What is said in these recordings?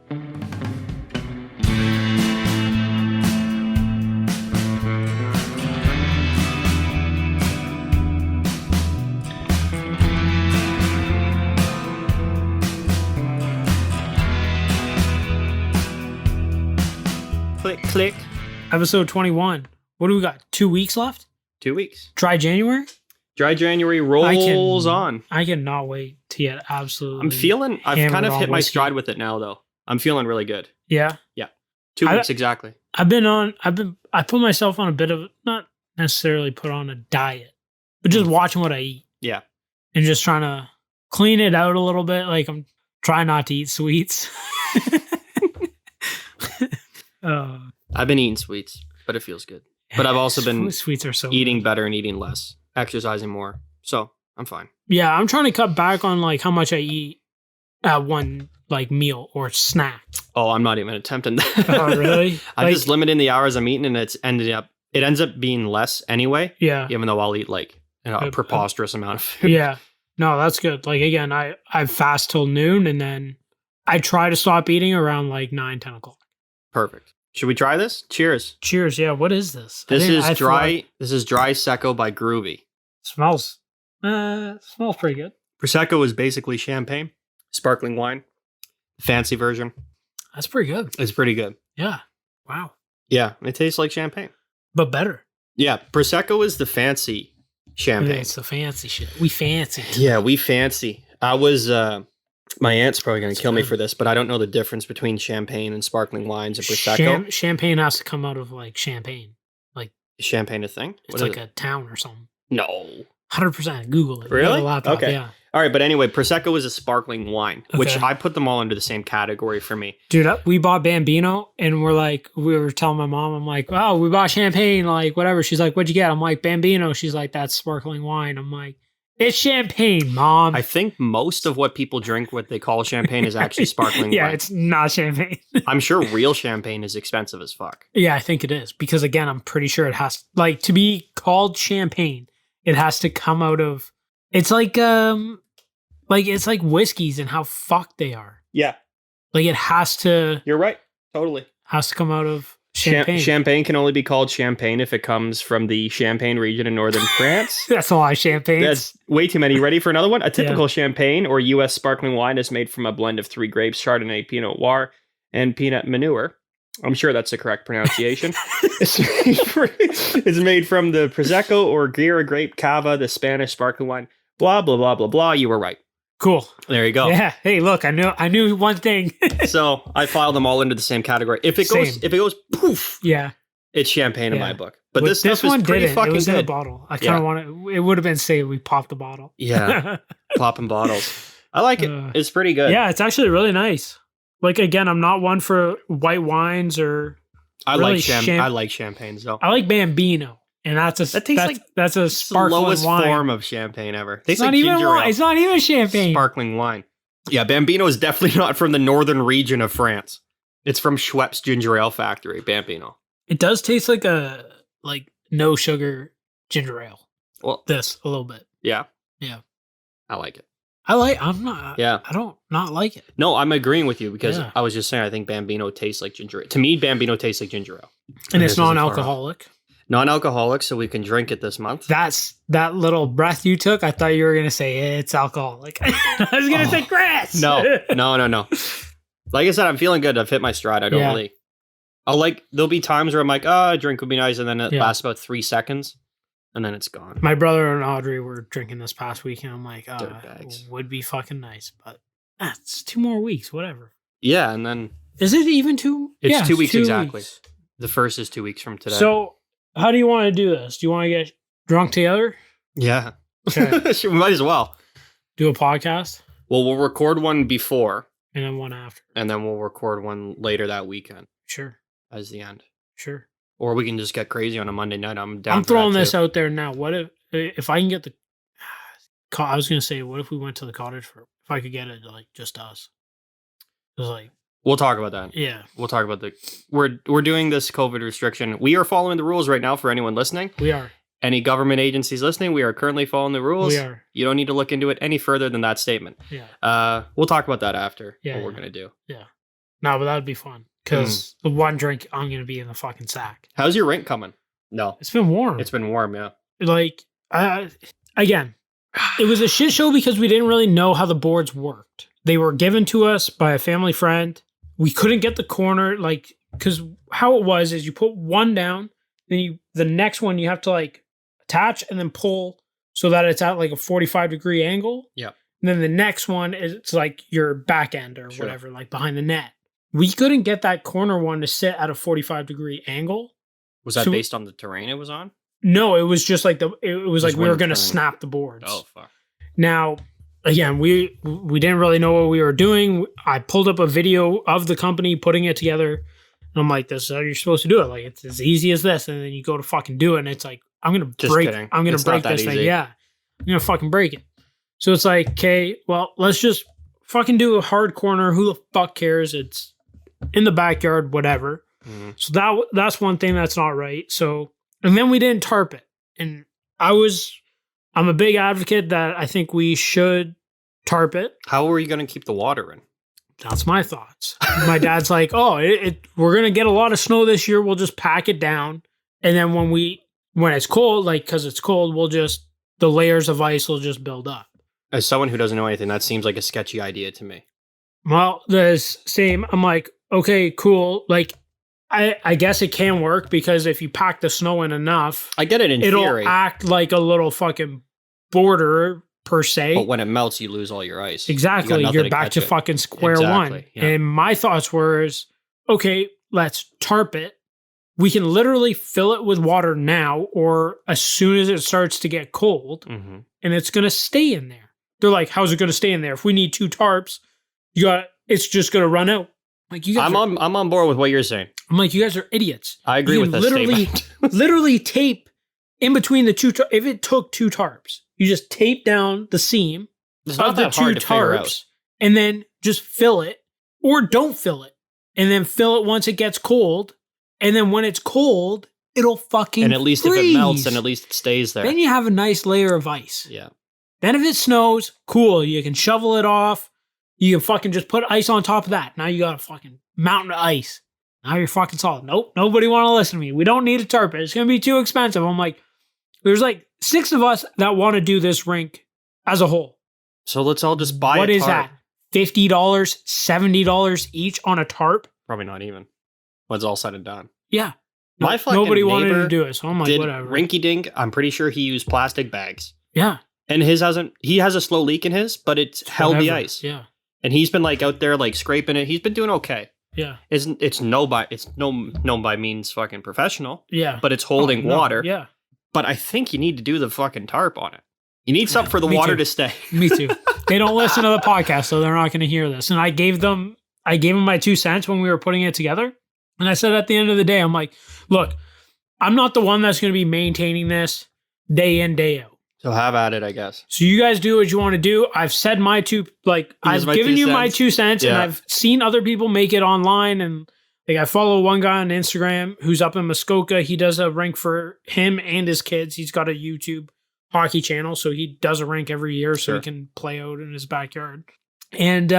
Click, click. Episode 21. What do we got? 2 weeks left? 2 weeks. Dry January? Dry January rolls on. I cannot wait to get absolutely. I've kind of hit my stride with it now, though. I'm feeling really good. Yeah? Yeah. 2 weeks exactly. I put myself on a bit of, not necessarily put on a diet, but just watching what I eat. Yeah. And just trying to clean it out a little bit. Like I'm trying not to eat sweets. I've been eating sweets, but it feels good. But I've also been sweets are so eating good. better and eating less, exercising more. So I'm fine. Yeah, I'm trying to cut back on like how much I eat at one like meal or snack. Oh, I'm not even attempting that. Oh, really? I'm just limiting the hours I'm eating, and it ends up being less anyway. Yeah. Even though I'll eat like a preposterous amount of food. Yeah. No, that's good. Like again, I fast till noon, and then I try to stop eating around like 9, 10 o'clock. Perfect. Should we try this? Cheers. Cheers. Yeah. What is this? This is dry Secco by Groovy. Smells pretty good. Prosecco is basically champagne, sparkling wine, fancy version. That's pretty good. It's pretty good. Yeah. Wow. Yeah, it tastes like champagne, but better. Yeah, Prosecco is the fancy champagne. It's the fancy shit. We fancy. Yeah, we fancy. I was. My aunt's probably going to kill me for this, but I don't know the difference between champagne and sparkling wines and Prosecco. Champagne has to come out of like Champagne. Like is champagne a thing? It's like a town or something. No. 100%. Google it. Really? Laptop, okay. Yeah. All right, but anyway, Prosecco is a sparkling wine, which I put them all under the same category for me. Dude, we bought Bambino, and we were telling my mom, I'm like, oh, we bought champagne, like whatever. She's like, what'd you get? I'm like, Bambino. She's like, that's sparkling wine. I'm like, it's champagne, Mom. I think most of what people drink, what they call champagne, is actually sparkling wine. Yeah, it's not champagne. I'm sure real champagne is expensive as fuck. Yeah, I think it is. Because again, I'm pretty sure it has, like, to be called champagne, it has to come out of, it's like whiskeys and how fucked they are. Yeah. Like it has to. You're right. Totally. Has to come out of champagne. Champagne can only be called champagne if it comes from the Champagne region in northern France. That's a lot of champagne. That's way too many. Ready for another one? A typical champagne or U.S. sparkling wine is made from a blend of 3 grapes, Chardonnay, Pinot Noir, and Peanut Manure. I'm sure that's the correct pronunciation. It's made from the Prosecco or Gira grape cava, the Spanish sparkling wine. Blah, blah, blah, blah, blah. You were right. Cool. There you go. Yeah. Hey, look, I knew one thing. So I filed them all into the same category. If it goes poof, yeah, it's champagne in my book. But this stuff is pretty fucking good. It was good. in a bottle. I kind of want it. It would have been say we popped the bottle. Yeah, popping bottles. I like it. It's pretty good. Yeah, it's actually really nice. Like again, I'm not one for white wines or. I like champagnes though. I like Bambino, and that's a sparkling lowest wine. Form of champagne ever. It's not even wine. It's not even champagne. Sparkling wine. Yeah, Bambino is definitely not from the northern region of France. It's from Schweppes Ginger Ale Factory. Bambino. It does taste like no sugar ginger ale. Well, this a little bit. Yeah. Yeah. I like it. I'm not. Yeah. I don't not like it. No, I'm agreeing with you because I was just saying I think Bambino tastes like ginger ale. To me, Bambino tastes like ginger ale. And it's non-alcoholic. Non-alcoholic, so we can drink it this month. That's that little breath you took. I thought you were gonna say it's alcoholic. I was gonna say grass. No. Like I said, I'm feeling good. I've hit my stride. I don't really. There'll be times where I'm like, a drink would be nice, and then it lasts about 3 seconds. And then it's gone. My brother and Audrey were drinking this past weekend. I'm like, it would be fucking nice, but it's 2 more weeks, whatever. Yeah, and then... Is it even 2? It's 2 weeks exactly. The first is 2 weeks from today. So, how do you want to do this? Do you want to get drunk together? Yeah. Okay. We might as well. Do a podcast? Well, we'll record one before. And then one after. And then we'll record one later that weekend. Sure. As the end. Sure. Or we can just get crazy on a Monday night. I'm down. I'm throwing this out there now. What if I can get the? I was gonna say, what if we went to the cottage for? If I could get it like just us. It was like. We'll talk about that. Yeah. We'll talk about we're doing this COVID restriction. We are following the rules right now for anyone listening. We are. Any government agencies listening, we are currently following the rules. We are. You don't need to look into it any further than that statement. Yeah. We'll talk about that after. Yeah. What we're gonna do. Yeah. No, but that would be fun. Because the one drink, I'm going to be in the fucking sack. How's your rink coming? No. It's been warm. It's been warm, yeah. Like, again, it was a shit show because we didn't really know how the boards worked. They were given to us by a family friend. We couldn't get the corner, like, because how it was is you put one down, then the next one you have to like attach and then pull so that it's at like a 45-degree angle. Yeah. And then the next one is it's like your back end or whatever, like behind the net. We couldn't get that corner one to sit at a 45-degree angle. Was that based on the terrain it was on? No, it was just like it was like we were going to snap the boards. Oh, fuck. Now, again, we didn't really know what we were doing. I pulled up a video of the company putting it together. And I'm like, this is how you're supposed to do it. Like, it's as easy as this. And then you go to fucking do it. And it's like, I'm going to break this thing. Yeah. I'm going to fucking break it. So it's like, okay, well, let's just fucking do a hard corner. Who the fuck cares? It's in the backyard, whatever. Mm-hmm. So that's one thing that's not right. So, and then we didn't tarp it. And I'm a big advocate that I think we should tarp it. How are you going to keep the water in? That's my thoughts. My dad's like, oh, we're going to get a lot of snow this year. We'll just pack it down. And then when it's cold, like, because it's cold, the layers of ice will just build up. As someone who doesn't know anything, that seems like a sketchy idea to me. Well, I'm like, okay, cool. Like, I guess it can work because if you pack the snow in enough, I get it in theory. It'll act like a little fucking border per se. But when it melts, you lose all your ice. Exactly. You're back to fucking square one. Yeah. And my thoughts were, okay, let's tarp it. We can literally fill it with water now or as soon as it starts to get cold, and it's going to stay in there. They're like, how's it going to stay in there? If we need 2 tarps, it's just going to run out. Like, you guys I'm on board with what you're saying. I'm like, you guys are idiots. I agree with that statement. Literally tape in between the 2 if it took 2 tarps, you just tape down the seam of the 2 tarps and then just fill it or don't fill it and then fill it once it gets cold. And then when it's cold, it'll fucking And at least freeze. If it melts, then at least it stays there. Then you have a nice layer of ice. Yeah. Then if it snows, cool. You can shovel it off. You can fucking just put ice on top of that. Now you got a fucking mountain of ice. Now you're fucking solid. Nope. Nobody want to listen to me. We don't need a tarp. It's going to be too expensive. I'm like, there's like 6 of us that want to do this rink as a whole. So let's all just buy a tarp. What is that? $50, $70 each on a tarp? Probably not even. When it's all said and done. Yeah. Nobody wanted to do it. So I'm like, whatever. Rinky Dink, I'm pretty sure he used plastic bags. Yeah. And he has a slow leak in his, but it's held the ice. Yeah. And he's been like out there like scraping it. He's been doing okay. Yeah. It's known by means fucking professional. Yeah. But it's holding water. Yeah. But I think you need to do the fucking tarp on it. You need something for the water to stay. Me too. They don't listen to the podcast, so they're not going to hear this. And I gave them my 2 cents when we were putting it together. And I said at the end of the day, I'm like, look, I'm not the one that's going to be maintaining this day in, day out. So have at it, I guess. So you guys do what you want to do. I've said my I've given you my 2 cents, and I've seen other people make it online. And like, I follow one guy on Instagram who's up in Muskoka. He does a rink for him and his kids. He's got a YouTube hockey channel, so he does a rink every year so he can play out in his backyard. And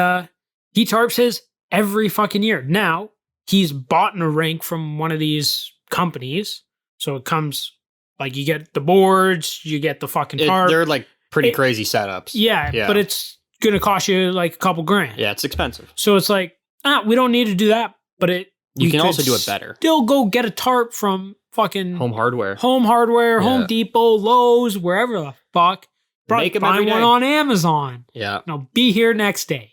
he tarps his every fucking year. Now, he's bought a rink from one of these companies. So it comes, like, you get the boards, you get the fucking tarp. They're like pretty crazy setups. Yeah, but it's going to cost you like a couple grand. Yeah, it's expensive. So it's like, we don't need to do that, but you can also do it better. Still go get a tarp from fucking Home Hardware, Home Depot, Lowe's, wherever the fuck. Make them every day. Find one on Amazon. Yeah. Be here next day.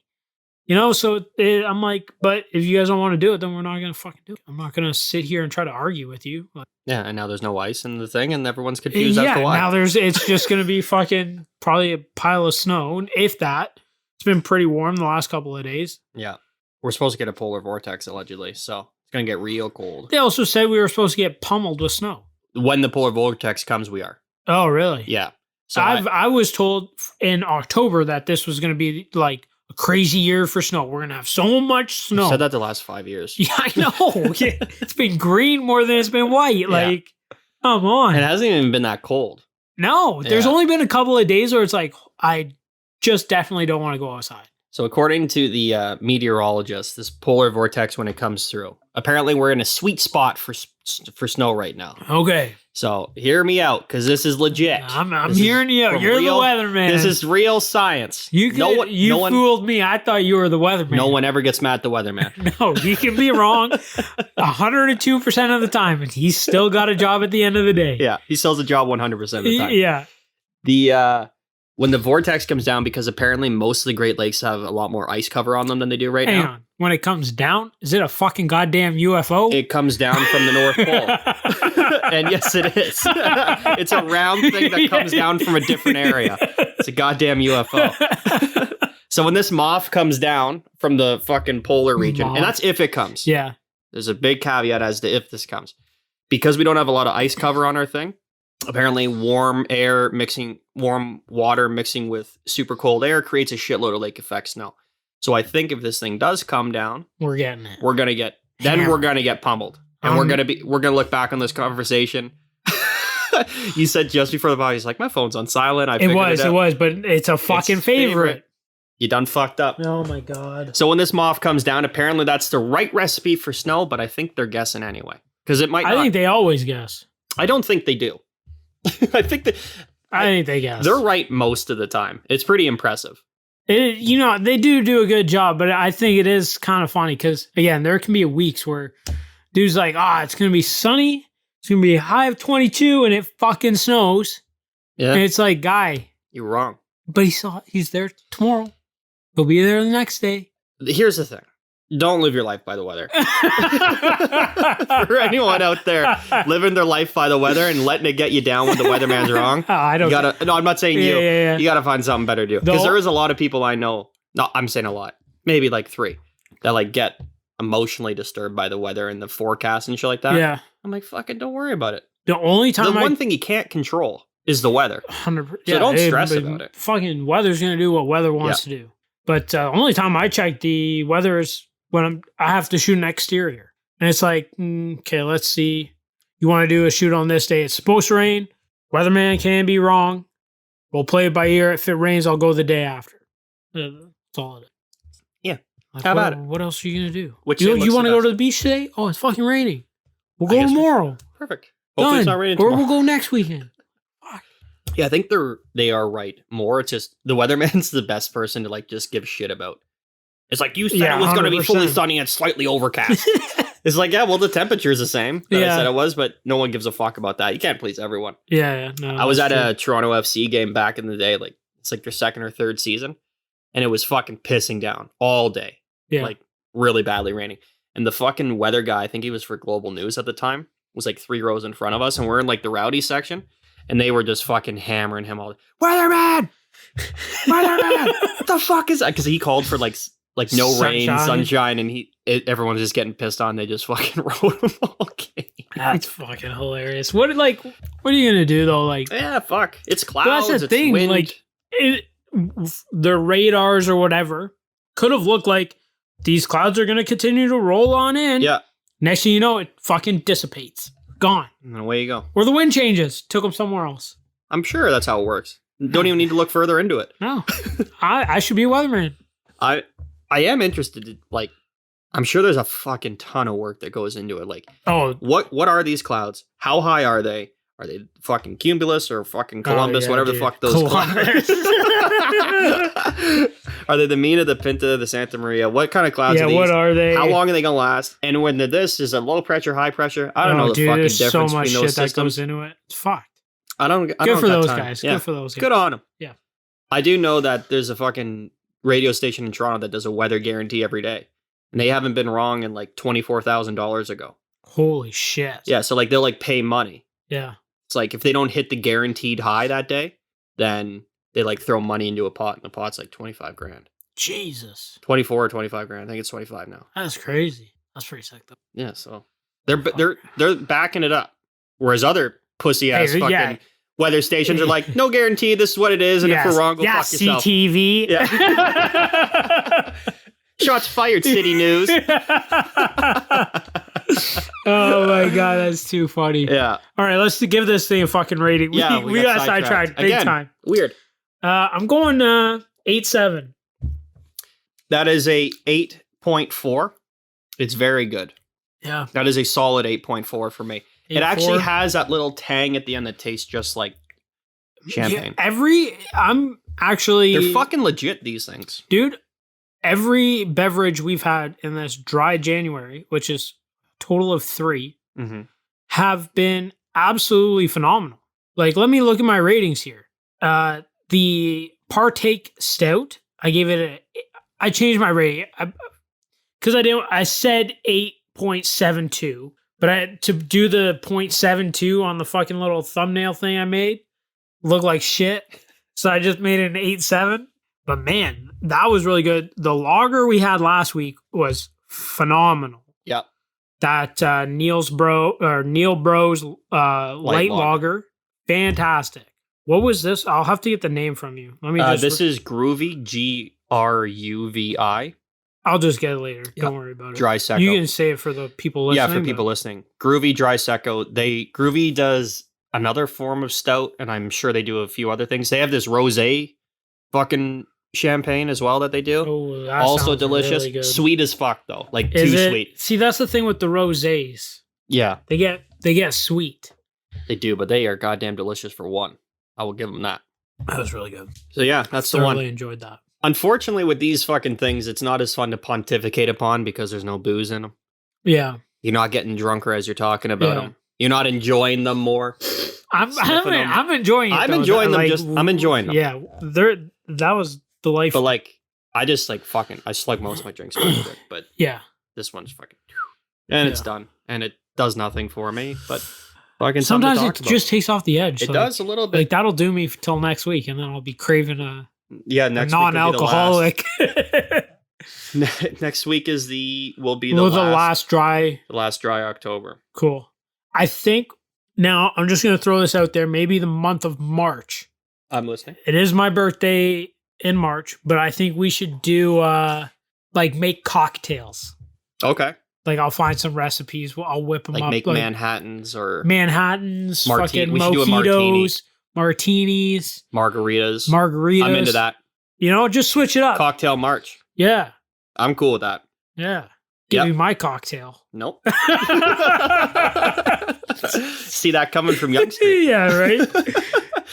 So I'm like, but if you guys don't want to do it, then we're not going to fucking do it. I'm not going to sit here and try to argue with you. Yeah, and now there's no ice in the thing, and everyone's confused as to why. Now it's just going to be fucking probably a pile of snow, if that. It's been pretty warm the last couple of days. Yeah. We're supposed to get a polar vortex, allegedly, so it's going to get real cold. They also said we were supposed to get pummeled with snow. When the polar vortex comes, we are. Oh, really? Yeah. So I was told in October that this was going to be like a crazy year for snow. We're going to have so much snow. You said that the last 5 years. Yeah, I know. It's been green more than it's been white. Like, come on. It hasn't even been that cold. No, there's only been a couple of days where it's like, I just definitely don't want to go outside. So according to the meteorologist, this polar vortex, when it comes through, apparently we're in a sweet spot for snow right now. Okay. So hear me out, because this is legit. I'm hearing you out. You're real, the weatherman. This is real science. You fooled me. I thought you were the weatherman. No one ever gets mad at the weatherman. No, you can be wrong 102% of the time, and he's still got a job at the end of the day. Yeah, he still has a job 100% of the time. Yeah. When the vortex comes down, because apparently most of the Great Lakes have a lot more ice cover on them than they do right now. Hang on. When it comes down, is it a fucking goddamn UFO? It comes down from the North Pole. And yes, it is. It's a round thing that comes down from a different area. It's a goddamn UFO. So when this MOF comes down from the fucking polar region, and that's if it comes. Yeah. There's a big caveat as to if this comes. Because we don't have a lot of ice cover on our thing, apparently warm water mixing with super cold air creates a shitload of lake effect snow. So I think if this thing does come down, we're getting it. We're gonna get pummeled. And we're gonna look back on this conversation. You said just before the podcast, like, my phone's on silent. It was, but it's a fucking favorite. You done fucked up. Oh my God. So when this MOF comes down, apparently that's the right recipe for snow, but I think they're guessing anyway. Because it might I think they always guess. I don't think they do. I think they guess. They're right most of the time. It's pretty impressive. They do a good job, but I think it is kind of funny because, again, there can be weeks where dude's like, it's going to be sunny. It's going to be a high of 22 and it fucking snows. Yeah. And it's like, guy. You're wrong. But he's there tomorrow. He'll be there the next day. Here's the thing. Don't live your life by the weather. For anyone out there living their life by the weather and letting it get you down when the weatherman's wrong, no, I'm not saying you. Yeah. You got to find something better to do. Because there is a lot of people I know, no, I'm saying a lot, maybe like 3, that like get emotionally disturbed by the weather and the forecast and shit like that. Yeah. I'm like, fucking don't worry about it. The only time one thing you can't control is the weather. 100%. So don't stress about it. Fucking weather's going to do what weather wants to do. But the only time I check the weather is when I have to shoot an exterior. And it's like, okay, let's see. You want to do a shoot on this day. It's supposed to rain. Weatherman can be wrong. We'll play it by ear. If it rains, I'll go the day after. That's all it is. Yeah. Like, how about it? What else are you going to do? You want to go to the beach today? Oh, it's fucking raining. We'll go tomorrow. Perfect. Hopefully it's not raining tomorrow. Or we'll go next weekend. Yeah, I think they are right. More, it's just the weatherman's the best person to like just give shit about. It's like, you said it was going to be fully sunny and slightly overcast. It's like, yeah, well, the temperature's the same that I said it was, but no one gives a fuck about that. You can't please everyone. Yeah. No, I was at a Toronto FC game back in the day, like it's like their 2nd or 3rd season, and it was fucking pissing down all day. Yeah. Like really badly raining. And the fucking weather guy, I think he was for Global News at the time, was like 3 rows in front of us, and we're in like the rowdy section, and they were just fucking hammering him all day. Weatherman! Weatherman! What the fuck is that? Because he called for like no rain, sunshine, and everyone's just getting pissed on. They just fucking wrote him all game. That's fucking hilarious. What are you gonna do though? Like, yeah, fuck. It's clouds. That's the thing. Wind. Like, the radars or whatever could have looked like these clouds are gonna continue to roll on in. Yeah. Next thing you know, it fucking dissipates. Gone. And away you go. Or the wind changes. Took them somewhere else. I'm sure that's how it works. Don't even need to look further into it. No. I should be a weatherman. I am interested, like, I'm sure there's a fucking ton of work that goes into it. Like, what are these clouds? How high are they? Are they fucking cumulus or fucking Columbus? Whatever the fuck those clouds. Are they the Mina, the Pinta, the Santa Maria? What kind of clouds are these? What are they? How long are they going to last? And when this is a low pressure, high pressure, I don't know the fucking difference so much between those shit systems. That goes into it. It's fucked. Good for those guys. Yeah. Good for those guys. Good on them. Yeah. I do know that there's a fucking radio station in Toronto that does a weather guarantee every day. And they haven't been wrong in like $24,000 ago. Holy shit. Yeah, so like they'll like pay money. Yeah. It's like if they don't hit the guaranteed high that day, then they like throw money into a pot, and the pot's like 25 grand. Jesus. 24 or 25 grand. I think it's 25 now. That's crazy. That's pretty sick though. Yeah, so they're backing it up. Whereas other pussy ass fucking weather stations are like, no guarantee, this is what it is, and if we're wrong, go fuck yourself. CTV. Yeah. Shots fired, City News. Oh my god, that's too funny. Yeah. All right, let's give this thing a fucking rating. We got sidetracked big time. Weird. I'm going 8-7. That is a 8.4. It's very good. Yeah. That is a solid 8.4 for me. It actually has that little tang at the end that tastes just like champagne. Yeah, I'm actually... They're fucking legit, these things. Dude, every beverage we've had in this dry January, which is a total of 3, have been absolutely phenomenal. Like, let me look at my ratings here. The Partake Stout, I gave it I changed my rating because I said 8.72, but to do the 0.72 on the fucking little thumbnail thing I made look like shit, so I just made it an 8.7. But man, that was really good. The lager we had last week was phenomenal. Yep. That Neil Bro's light lager, fantastic. What was this? I'll have to get the name from you. Let me. This is Groovy, Gruvi. I'll just get it later. Yep. Don't worry about it. Dry Secco. You can say it for the people listening. Yeah, for people listening. Groovy Dry Secco. Groovy does another form of stout, and I'm sure they do a few other things. They have this rosé fucking champagne as well that they do. Oh, that also sounds delicious. Really good. Sweet as fuck though. Like too sweet. See, that's the thing with the rosés. Yeah. They get sweet. They do, but they are goddamn delicious for one. I will give them that. That was really good. So yeah, that's the one. I really enjoyed that. Unfortunately, with these fucking things, it's not as fun to pontificate upon because there's no booze in them. Yeah. You're not getting drunker as you're talking about them. You're not enjoying them more. I'm enjoying it. I'm enjoying them. I'm enjoying them. Yeah. That was delightful. But like, I just like fucking, I slug most of my drinks pretty quick, but yeah, this one's fucking, and it's done. And it does nothing for me, but fucking sometimes it just takes off the edge. It does a little bit. Like that'll do me till next week, and then I'll be craving a non-alcoholic. Next next week will be the last dry October. Cool. I think now I'm just gonna throw this out there. Maybe the month of March. I'm listening. It is my birthday in March, but I think we should do like make cocktails. Okay. Like I'll find some recipes. I'll whip them up. Make Manhattans, fucking mojitos, we should do a martinis, margaritas. I'm into that. You know, just switch it up. Cocktail March. Yeah. I'm cool with that. Yeah. Give me my cocktail. Nope. See that coming from youngster. Yeah, right.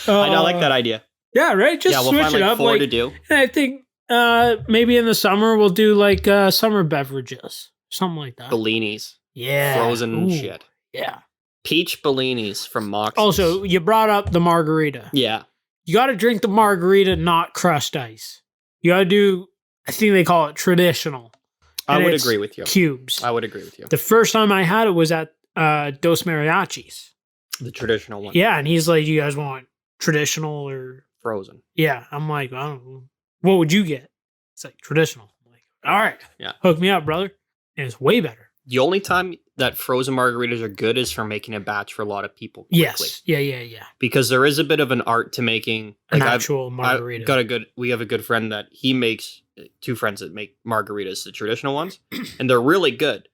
I like that idea. Yeah, right. Just we'll switch find it up. 4 to do. And I think maybe in the summer we'll do like summer beverages, something like that. Bellinis. Yeah. Frozen shit. Yeah. Peach Bellinis from Moxie's. Also, you brought up the margarita. Yeah. You got to drink the margarita, not crushed ice. You got to do, I think they call it traditional. I would agree with you. Cubes. I would agree with you. The first time I had it was at Dos Mariachis. The traditional one. Yeah, and he's like, you guys want traditional or frozen? Yeah. I'm like, I don't know. What would you get? It's like traditional. I'm like, all right. Yeah. Hook me up, brother. And it's way better. The only time that frozen margaritas are good is for making a batch for a lot of people quickly. Yes. Yeah. Because there is a bit of an art to making an actual margarita. We have a good friend that he makes, 2 friends that make margaritas, the traditional ones, and they're really good.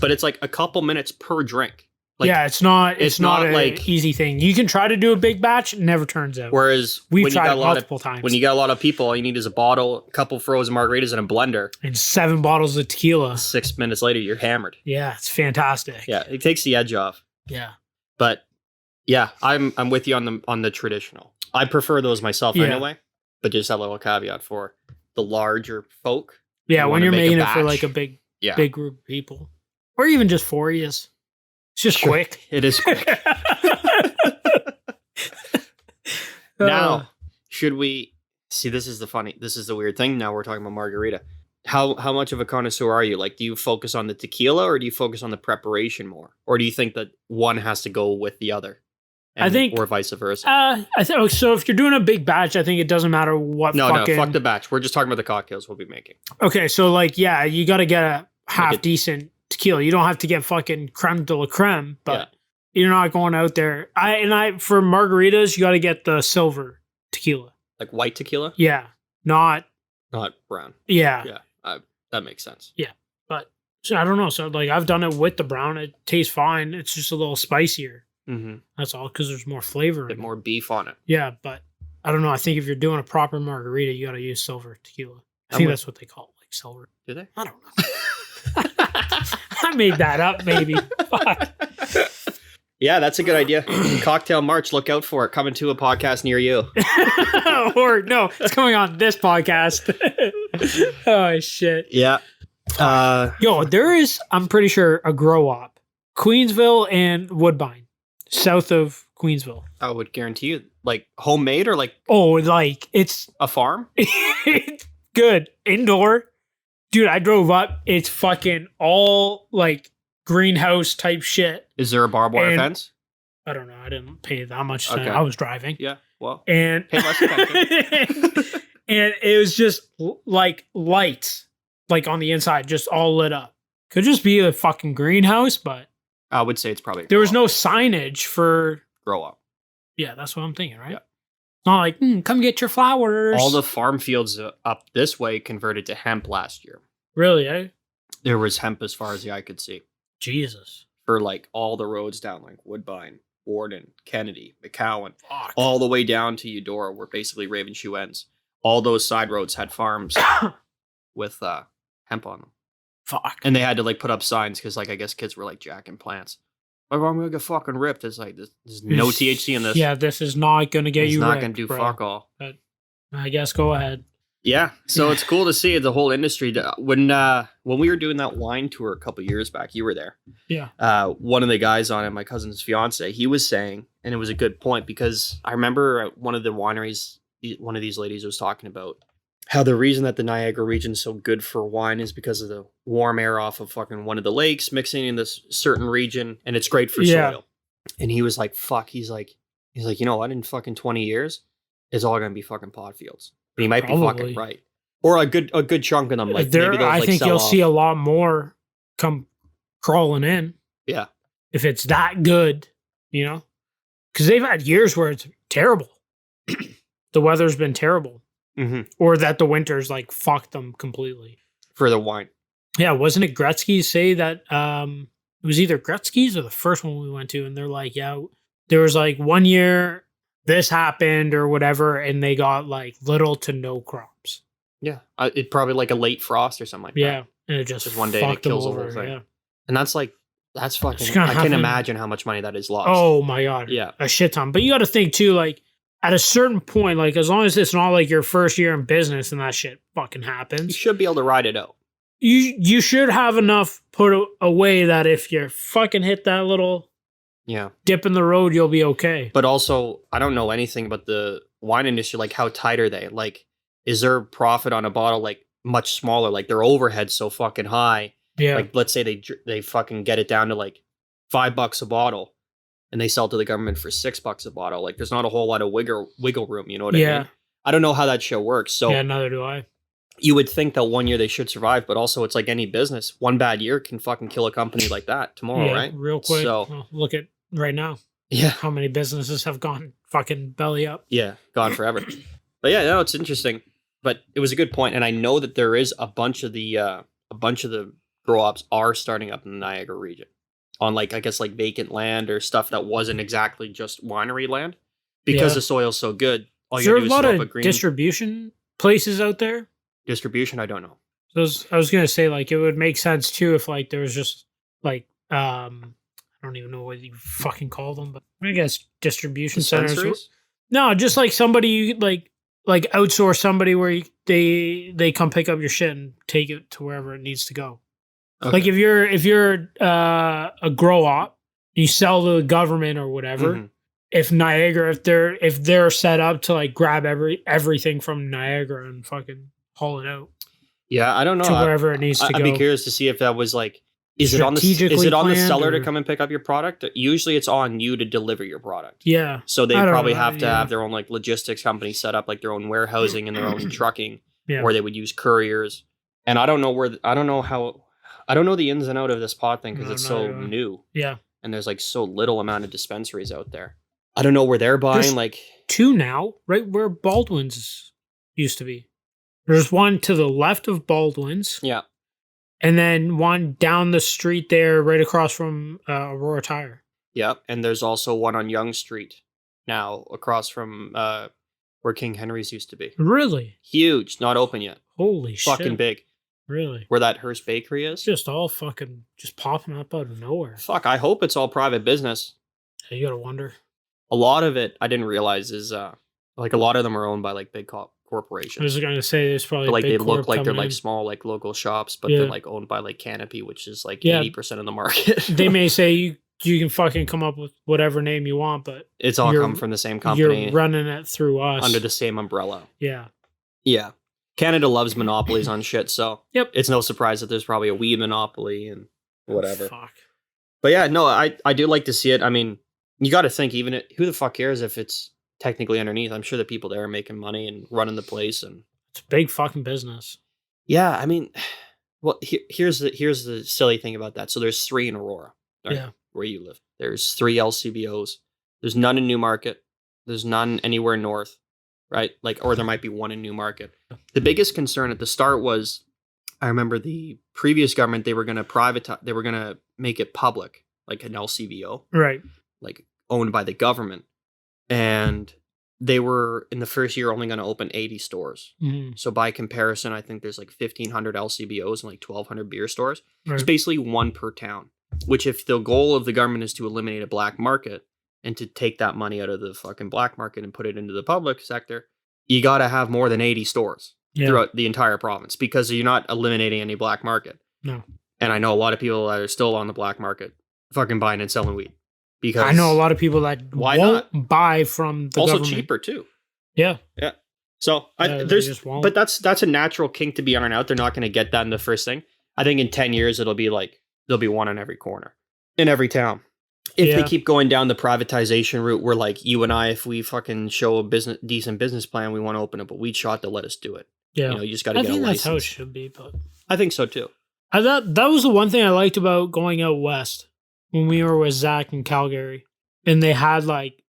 But it's like a couple minutes per drink. Like, yeah, it's not an like easy thing. You can try to do a big batch, it never turns out. Whereas we've tried multiple times. When you got a lot of people, all you need is a bottle, a couple frozen margaritas, and a blender. And 7 bottles of tequila. 6 minutes later, you're hammered. Yeah, it's fantastic. Yeah, it takes the edge off. Yeah. But yeah, I'm with you on the traditional. I prefer those myself anyway. But just a little caveat for the larger folk. Yeah, when you're making it for like a big group of people. Or even just 4 years. It's just quick. It is quick. Now, should we see? This is the weird thing. Now we're talking about margarita. How much of a connoisseur are you? Like, do you focus on the tequila or do you focus on the preparation more? Or do you think that one has to go with the other? Or vice versa. I think so. If you're doing a big batch, I think it doesn't matter what. No, fuck the batch. We're just talking about the cocktails we'll be making. Okay, so like, yeah, you got to get a half decent tequila. You don't have to get fucking creme de la creme, but you're not going out there. For margaritas, you got to get the silver tequila, like white tequila. Yeah, not brown. Yeah. That makes sense. Yeah, but so I don't know. So like, I've done it with the brown. It tastes fine. It's just a little spicier. Mm-hmm. That's all, because there's more flavor. More beef on it. Yeah, but I don't know. I think if you're doing a proper margarita, you got to use silver tequila. I think that's what they call it. like celery. Do they? I don't know. I made that up, maybe. Fuck. Yeah, that's a good idea. Cocktail March, look out for it. Coming to a podcast near you. Or no, it's coming on this podcast. Oh shit. Yeah. Yo, there is, I'm pretty sure, a grow op. Queensville and Woodbine. South of Queensville. I would guarantee you, like homemade or like Oh, like it's a farm? good. Indoor. Dude, I drove up. It's fucking all like greenhouse type shit. Is there a barbed wire And- fence? I don't know. I didn't pay that much. Okay. I was driving. Yeah. Well, And pay less attention. and it was just like lights, like on the inside, just all lit up. Could just be a fucking greenhouse, but I would say it's probably a there was grow no signage for. up. Yeah, that's what I'm thinking, right? Yeah. It's not like come get your flowers. All the farm fields up this way converted to hemp last year. Really, eh? There was hemp as far as the eye could see Jesus. for like all the roads down, like Woodbine, Warden, Kennedy, McCowan, Fuck. all the way down to Eudora, where basically Ravenshoe ends. All those side roads had farms with hemp on them, Fuck. and they had to like put up signs because, like, I guess kids were like jacking plants. Like, I'm gonna get fucking ripped. It's like there's no THC in this. Yeah, this is not gonna get it's you. not ripped, gonna do bro. fuck all. I guess go ahead. Yeah, so it's cool to see the whole industry. When we were doing that wine tour a couple years back, you were there. Yeah. One of the guys on it, my cousin's fiance, he was saying, and it was a good point because I remember at one of the wineries, one of these ladies was talking about how the reason that the Niagara region is so good for wine is because of the warm air off of fucking one of the lakes mixing in this certain region, and it's great for soil. And he was like, "Fuck," he's like, you know what? In fucking 20 years, it's all gonna be fucking pod fields. And he might be Probably. fucking right. Or a good chunk of them. Like maybe those, I like, think sell you'll off. see a lot more come crawling in. Yeah. If it's that good, you know? Because they've had years where it's terrible. The weather's been terrible. Mhm. Or that the winter's like fucked them completely. For the wine. Yeah, wasn't it Gretzky's say that it was either Gretzky's or the first one we went to, and they're like, yeah, there was like 1 year this happened or whatever, and they got like little to no crops. Yeah. It probably like a late frost or something like Yeah, that. and it just Just one day and it fucked them kills the over. whole thing. Yeah. And that's fucking, It's gonna I can happen. imagine how much money that is lost. Oh my god. Yeah. A shit ton. But you got to think too, like at a certain point, like as long as it's not like your first year in business and that shit fucking You happens, should be able to ride it out. you should have enough put away that if you fucking hit that little Yeah. dip in the road, you'll be okay. But also, I don't know anything about the wine industry. Like, how tight are they? Like, is their profit on a bottle like much smaller? Like, their overhead's so fucking high. Yeah. Like, let's say they fucking get it down to like $5 a bottle, and they sell to the government for $6 a bottle. Like, there's not a whole lot of wiggle room. You know what I Yeah. mean? I don't know how that show works. So Yeah, neither do I. you would think that 1 year they should survive, but also it's like any business. One bad year can fucking kill a company like that tomorrow, Yeah, right? real quick. So Well, look at right now. yeah, How many businesses have gone fucking belly up? yeah, gone forever. But yeah, no, it's interesting. But it was a good point, and I know that there is a bunch of the grow ops are starting up in the Niagara region on like, I guess, like vacant land or stuff that wasn't exactly just winery land because Yeah. the soil's so good. All Is you there gotta a do is lot throw up a of green distribution places out there? distribution. I don't know. So I was gonna say like it would make sense too if like there was just like I don't even know what you fucking call them, but I guess distribution centers. Dispensaries? No, just like somebody you like outsource somebody where they come pick up your shit and take it to wherever it needs to go. Okay. Like if you're a grow op, you sell to the government or whatever. Mhm. If Niagara, if they're set up to like grab everything from Niagara and fucking haul it out Yeah, I don't know. to wherever it needs to I'd go. be curious to see if that was like, is it on the Strategically planned, seller to or- come and pick up your product? Usually it's on you to deliver your product. Yeah. So they I don't probably know, have to yeah. have their own like logistics company set up, like their own warehousing and their own trucking, Yeah. or they would use couriers. And I don't know I don't know the ins and out of this pod thing because No, it's not so at all. new Yeah. and there's like so little amount of dispensaries out there. I don't know where they're buying. There's- Like, Two now, right where Baldwin's used to be. There's one to the left of Baldwin's, yeah, and then one down the street there, right across from Aurora Tire. yeah. And there's also one on Yonge Street now across from where King Henry's used to be. Really? Huge, not open yet. Holy Fucking shit! big. Really? where that Hearst Bakery is. It's just all fucking just popping up out of nowhere. Fuck, I hope it's all private business. You gotta wonder. A lot of it, I didn't realize, is like a lot of them are owned by like big I corporations. was gonna say there's probably But like big they look corp like they're coming like in. small like local shops, but Yeah. they're like owned by like Canopy, which is like Yeah. 80% of the market. They may say you can fucking come up with whatever name you want, but It's all you're- come from the same company you're running it through us under the same umbrella. Yeah. Yeah. Canada loves monopolies on shit, so Yep. it's no surprise that there's probably a weed monopoly and whatever. Fuck. But yeah, no, I do like to see it. I mean, you got to think, who the fuck cares if it's technically underneath? I'm sure the people there are making money and running the place, and It's a big fucking business. yeah, I mean, well, here's the silly thing about that. So there's 3 in Aurora, right, Yeah. where you live. There's 3 LCBOs. There's none in Newmarket. There's none anywhere north, right? Like, or there might be one in Newmarket. The biggest concern at the start was, I remember the previous government, they were going to privatize, they were going to make it public, like an LCBO, Right. like owned by the government. And they were in the first year only going to open 80 stores. Mm-hmm. So by comparison, I think there's like 1,500 LCBOs and like 1,200 beer stores. Right. It's basically one per town, which if the goal of the government is to eliminate a black market and to take that money out of the fucking black market and put it into the public sector, you got to have more than 80 stores throughout the entire province because you're not eliminating any black market. No. And I know a lot of people that are still on the black market fucking buying and selling weed. Because I know a lot of people that Why won't buy from the also government. cheaper too. Yeah. Yeah. So They there's, just won't. but that's a natural kink to be ironed out. They're not going to get that in the first thing. I think in 10 years it'll be like there'll be one on every corner in every town. If they keep going down the privatization route, where like you and I, if we fucking show a decent business plan, we want to open up a weed shop, they'll let us do it. Yeah. You know, you just got to I get a think license. that's how it should be, but I think so too. I thought that was the one thing I liked about going out west when we were with Zach in Calgary, and they had like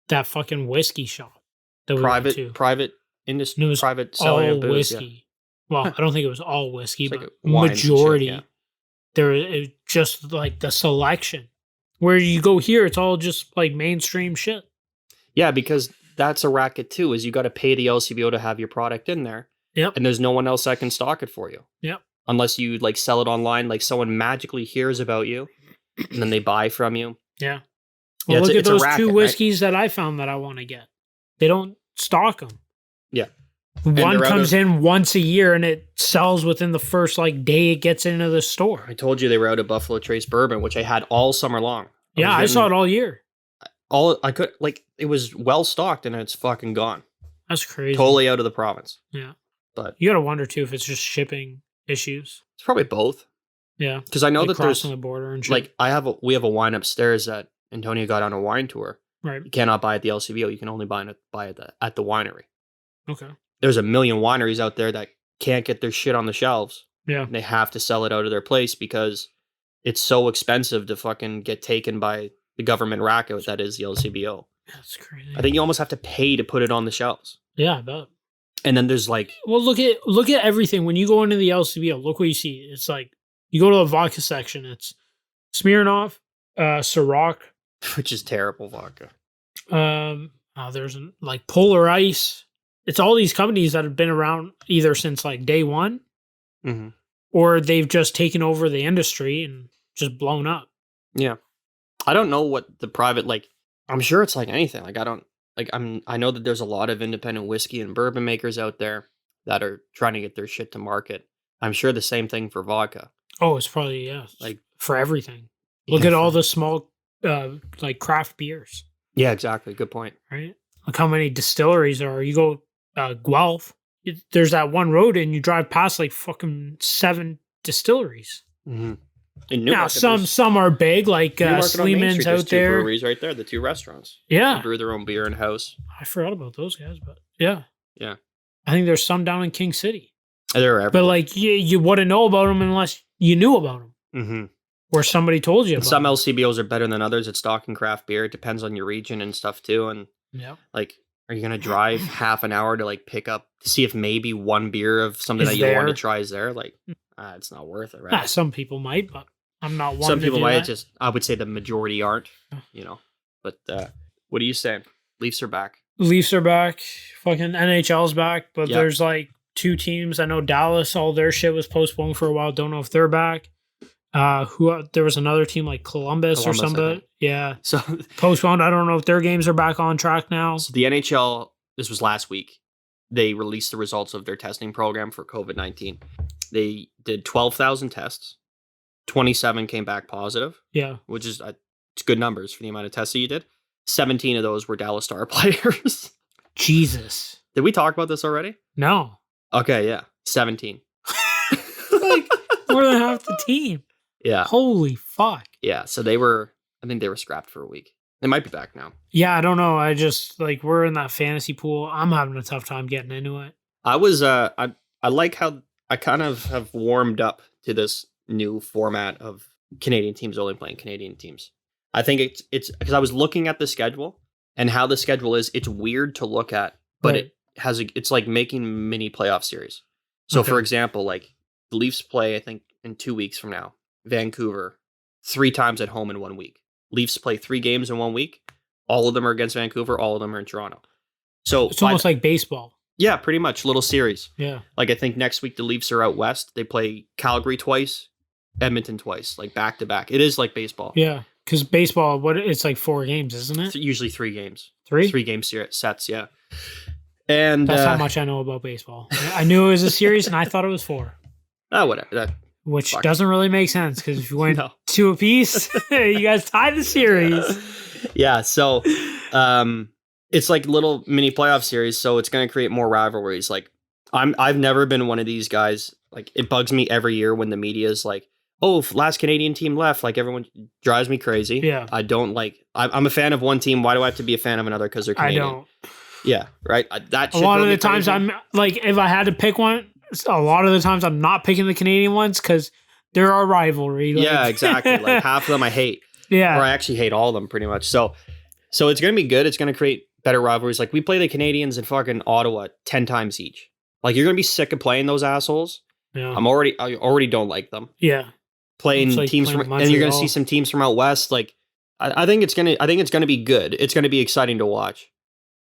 that fucking whiskey shop that we went to. Private industry, And it was private selling all of booze. whiskey. Well, I don't think it was all whiskey, It's but like a wine and shit, majority. yeah. There, it just like the selection. Where you go here, it's all just like mainstream shit. Yeah, because that's a racket too. Is you got to pay the LCBO to have your product in there. Yep. And there's no one else that can stock it for you. Yep. Unless you like sell it online, like someone magically hears about you, and then they buy from you. Yeah. Yeah, Well, look at it's a those racket, two right? whiskeys that I found that I want to get. They don't stock them. Yeah. One they're out comes of- in once a year and it sells within the first like day it gets into the store. I told you they were out of Buffalo Trace bourbon, which I had all summer long. Yeah, I saw it all year. All I could like it was well stocked and it's fucking gone. That's crazy. Totally out of the province. Yeah. But You gotta wonder too if it's just shipping issues. it's probably both. Yeah. Because I know Like that there's crossing the border and shit. like we have a wine upstairs that Antonio got on a wine tour. Right. You cannot buy at the LCBO. You can only buy it at the winery. Okay. There's a million wineries out there that can't get their shit on the shelves. Yeah. And they have to sell it out of their place because it's so expensive to fucking get taken by the government racket that is the LCBO. That's crazy. I think you almost have to pay to put it on the shelves. Yeah, I bet. And then there's like, Well, look at everything. When you go into the LCBO, look what you see. It's like you go to the vodka section. It's Smirnoff, Ciroc. which is terrible vodka. There's like Polar Ice. It's all these companies that have been around either since like day one, Mm-hmm. or they've just taken over the industry and just blown up. Yeah. I don't know what the private, like, I'm sure it's like anything. Like, I know that there's a lot of independent whiskey and bourbon makers out there that are trying to get their shit to market. I'm sure the same thing for vodka. Oh, it's probably Like, for everything. Look at all the small like craft beers, yeah, exactly. Good point. right? Look how many distilleries there are. You go Guelph, there's that one road and you drive past like fucking 7 distilleries. Mm-hmm. Now some are big, like Sleeman's out there. Breweries right there, the 2 restaurants. Yeah, They brew their own beer in house. I forgot about those guys, but yeah. Yeah. I think there's some down in King City. They're everywhere. But like you wouldn't know about them unless you knew about them Mm-hmm. or somebody told you And about some them. LCBOs are better than others at stocking craft beer. It depends on your region and stuff too. And Yeah. like, are you gonna drive half an hour to like pick up to see if maybe one beer of something Is that you want to there. try is there? Like, it's not worth it, right? Ah, some people might, but I'm not one. Some to people do might that. I would say the majority aren't, you know. But what are you saying? Leafs are back. Leafs are back. Fucking NHL's back, but Yeah. there's like two teams. I know Dallas, all their shit was postponed for a while. Don't know if they're back. There was another team like Columbus or I somebody. think. Yeah. So, Postponed. I don't know if their games are back on track now. so the NHL, this was last week, they released the results of their testing program for COVID-19. They did 12,000 tests. 27 came back positive, Yeah. which is it's good numbers for the amount of tests that you did. 17 of those were Dallas Star players. Jesus. Did we talk about this already? No. Okay, yeah. 17. Like more than half the team. Yeah. Holy fuck. Yeah. So I think they were scrapped for a week. They might be back now. Yeah, I don't know. I just like we're in that fantasy pool. I'm having a tough time getting into it. I was I like how I kind of have warmed up to this new format of Canadian teams only playing Canadian teams. I think it's because I was looking at the schedule and how the schedule is. It's weird to look at, but Right. it's like making mini playoff series. So Okay. for example, like the Leafs play, I think in 2 weeks from now, Vancouver 3 times at home in 1 week. Leafs play 3 games in 1 week. All of them are against Vancouver. All of them are in Toronto. So It's almost like baseball. yeah, pretty much little series. Yeah. Like I think next week the Leafs are out west. They play Calgary twice, Edmonton twice, like back to back. It is like baseball. Yeah. Because baseball, it's like 4 games, isn't it? Usually 3 games. 3? 3 game sets, yeah. And That's how much I know about baseball. I knew it was a series and I thought it was 4. Whatever. That Which fuck. doesn't really make sense because if you went No. 2 apiece, you guys tied the series. Yeah, so it's like little mini playoff series, so it's going to create more rivalries. Like I've never been one of these guys. Like it bugs me every year when the media is like, "Oh, last Canadian team left." Like everyone drives me crazy. Yeah. I don't like. I'm a fan of one team. Why do I have to be a fan of another because they're I Canadian? don't. Yeah, right. That A shit lot drove of me the times crazy. I'm like, if I had to pick one, a lot of the times I'm not picking the Canadian ones because they're our rivalry. Like, Yeah, exactly. Like half of them I hate. yeah. Or I actually hate all of them pretty much. So it's going to be good. It's going to create better rivalries. Like we play the Canadians in fucking Ottawa 10 times each. Like you're going to be sick of playing those assholes. Yeah. I already don't like them. Yeah. Playing It's like teams playing from, and you're going to Montreal. see some teams from out west. Like I think it's going to be good. It's going to be exciting to watch.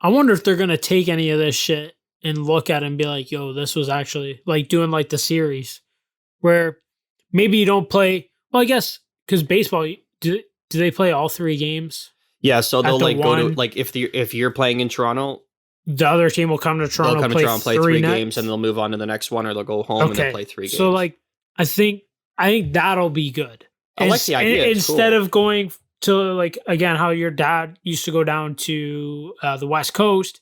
I wonder if they're going to take any of this shit and look at it and be like, yo, this was actually like doing like the series where maybe you don't play. Well, I guess because baseball, do they play all 3 games? Yeah. So they'll the like go to one- like if you're playing in Toronto, The other team will come to Toronto, they'll come to play Toronto and play 3 3 nights? games and they'll move on to the next one, or they'll go home and they'll play 3 games. So like, I think that'll be good. I like the idea. It's Instead cool. of going to like again how your dad used to go down to the West Coast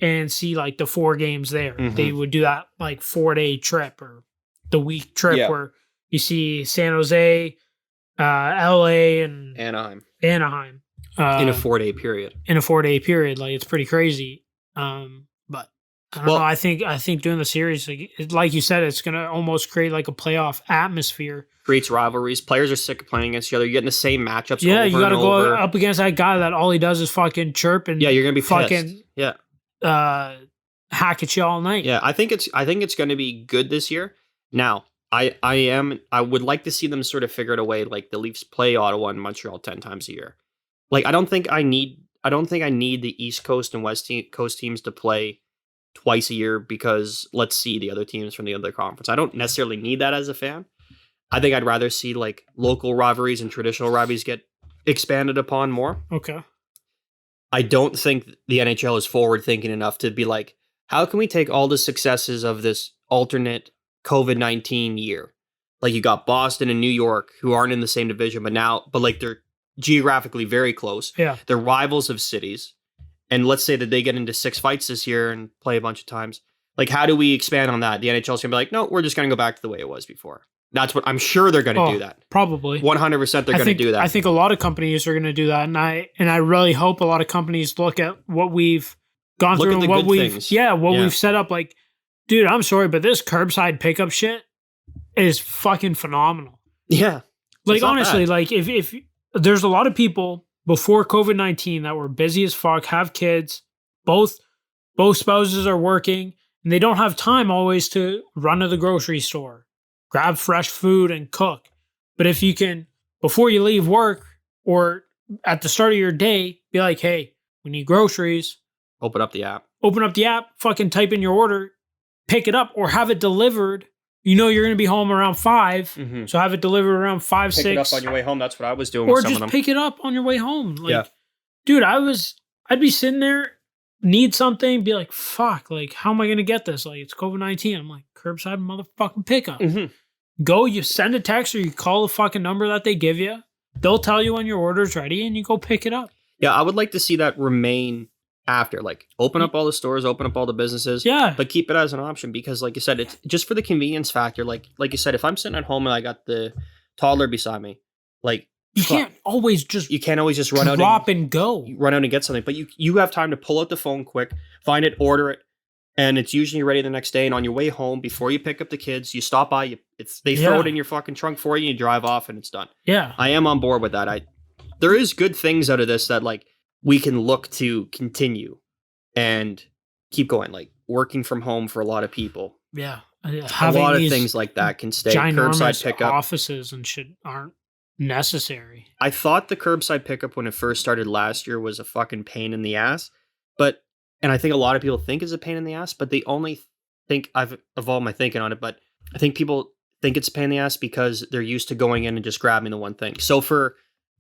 and see like the 4 games there. Mhm. They would do that like 4-day trip or the week trip Yeah. where you see San Jose, LA, and Anaheim Anaheim in a 4-day period. in a 4-day period. Like it's pretty crazy. But I don't Well- know. I think doing the series, like you said, it's gonna almost create like a playoff atmosphere. Creates rivalries. Players are sick of playing against each other. You're getting the same matchups. Yeah, over you got to and go over. up against that guy that all he does is fucking chirp and Yeah, you're gonna be fucking pissed. Yeah, hack at you all night. yeah. I think it's going to be good this year. Now, I would like to see them sort of figure it a way. Like the Leafs play Ottawa and Montreal 10 times a year. Like I don't think I need the East Coast and West Coast teams to play twice a year because let's see the other teams from the other conference. I don't necessarily need that as a fan. I think I'd rather see like local rivalries and traditional rivalries get expanded upon more. Okay. I don't think the NHL is forward thinking enough to be like, how can we take all the successes of this alternate COVID-19 year? Like you got Boston and New York who aren't in the same division, but like they're geographically very close. Yeah. They're rivals of cities. And let's say that they get into 6 fights this year and play a bunch of times. Like, how do we expand on that? The NHL's gonna be like, no, we're just gonna go back to the way it was before. That's what I'm sure they're gonna do that. Probably. 100% they're I gonna think, do that. I think a lot of companies are going to do that, and I really hope a lot of companies look at what we've gone Look through at the and what good we've things. what Yeah. we've set up. Like, dude, I'm sorry, but this curbside pickup shit is fucking phenomenal. Yeah. Like It's not honestly, bad. like if there's a lot of people before COVID-19 that were busy as fuck, have kids, both spouses are working, and they don't have time always to run to the grocery store, grab fresh food and cook. But if you can, before you leave work or at the start of your day, be like, hey, we need groceries, Open up the app. open up the app, fucking type in your order, pick it up or have it delivered. You know you're going to be home around 5, so have it delivered around 5, 6. Pick it up on your way home. That's what I was doing Or with some just of them. pick it up on your way home. Like, Yeah. dude, I'd be sitting there, need something, be like, fuck, like, how am I going to get this? Like, it's COVID-19. I'm like, curbside motherfucking pickup. Go, you send a text or you call the fucking number that they give you. They'll tell you when your order's ready and you go pick it up. Yeah, I would like to see that remain after. Like, open up all the stores, open up all the businesses. Yeah. But keep it as an option because, like you said, it's just for the convenience factor. Like you said, if I'm sitting at home and I got the toddler beside me, like, You can't always just you can't always just run out drop and go. run out and get something. But you have time to pull out the phone quick, find it, order it, and it's usually ready the next day. And on your way home, before you pick up the kids, you stop by, they throw it in your fucking trunk for you, and you drive off, and it's done. Yeah. I am on board with that. There is good things out of this that, like, we can look to continue and keep going. Like, working from home for a lot of people. Yeah. A lot of things like that can stay. Ginormous Curbside pickup. offices and shit aren't necessary. I thought the curbside pickup when it first started last year was a fucking pain in the ass. And I think a lot of people think it's a pain in the ass, but they only think, I've evolved my thinking on it, but I think people think it's a pain in the ass because they're used to going in and just grabbing the one thing. So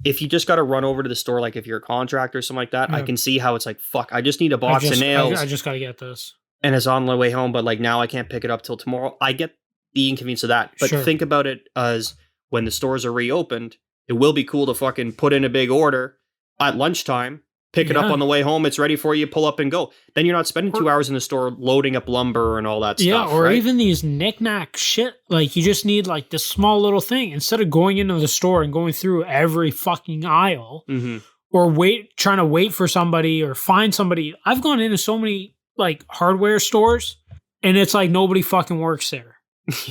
if you just got to run over to the store, like if you're a contractor or something like that, I can see how it's like, fuck, I just need a box of nails. I just got to get this. And it's on the way home, but like now I can't pick it up till tomorrow. I get the inconvenience of that. But think about it as when the stores are reopened, it will be cool to fucking put in a big order at lunchtime, pick it up on the way home. It's ready for you, pull up and go. Then you're not spending 2 hours in the store loading up lumber and all that stuff. Yeah, or right? even these knick-knack shit. Like, you just need, like, this small little thing. Instead of going into the store and going through every fucking aisle or trying to wait for somebody or find somebody. I've gone into so many, like, hardware stores, and it's like nobody fucking works there.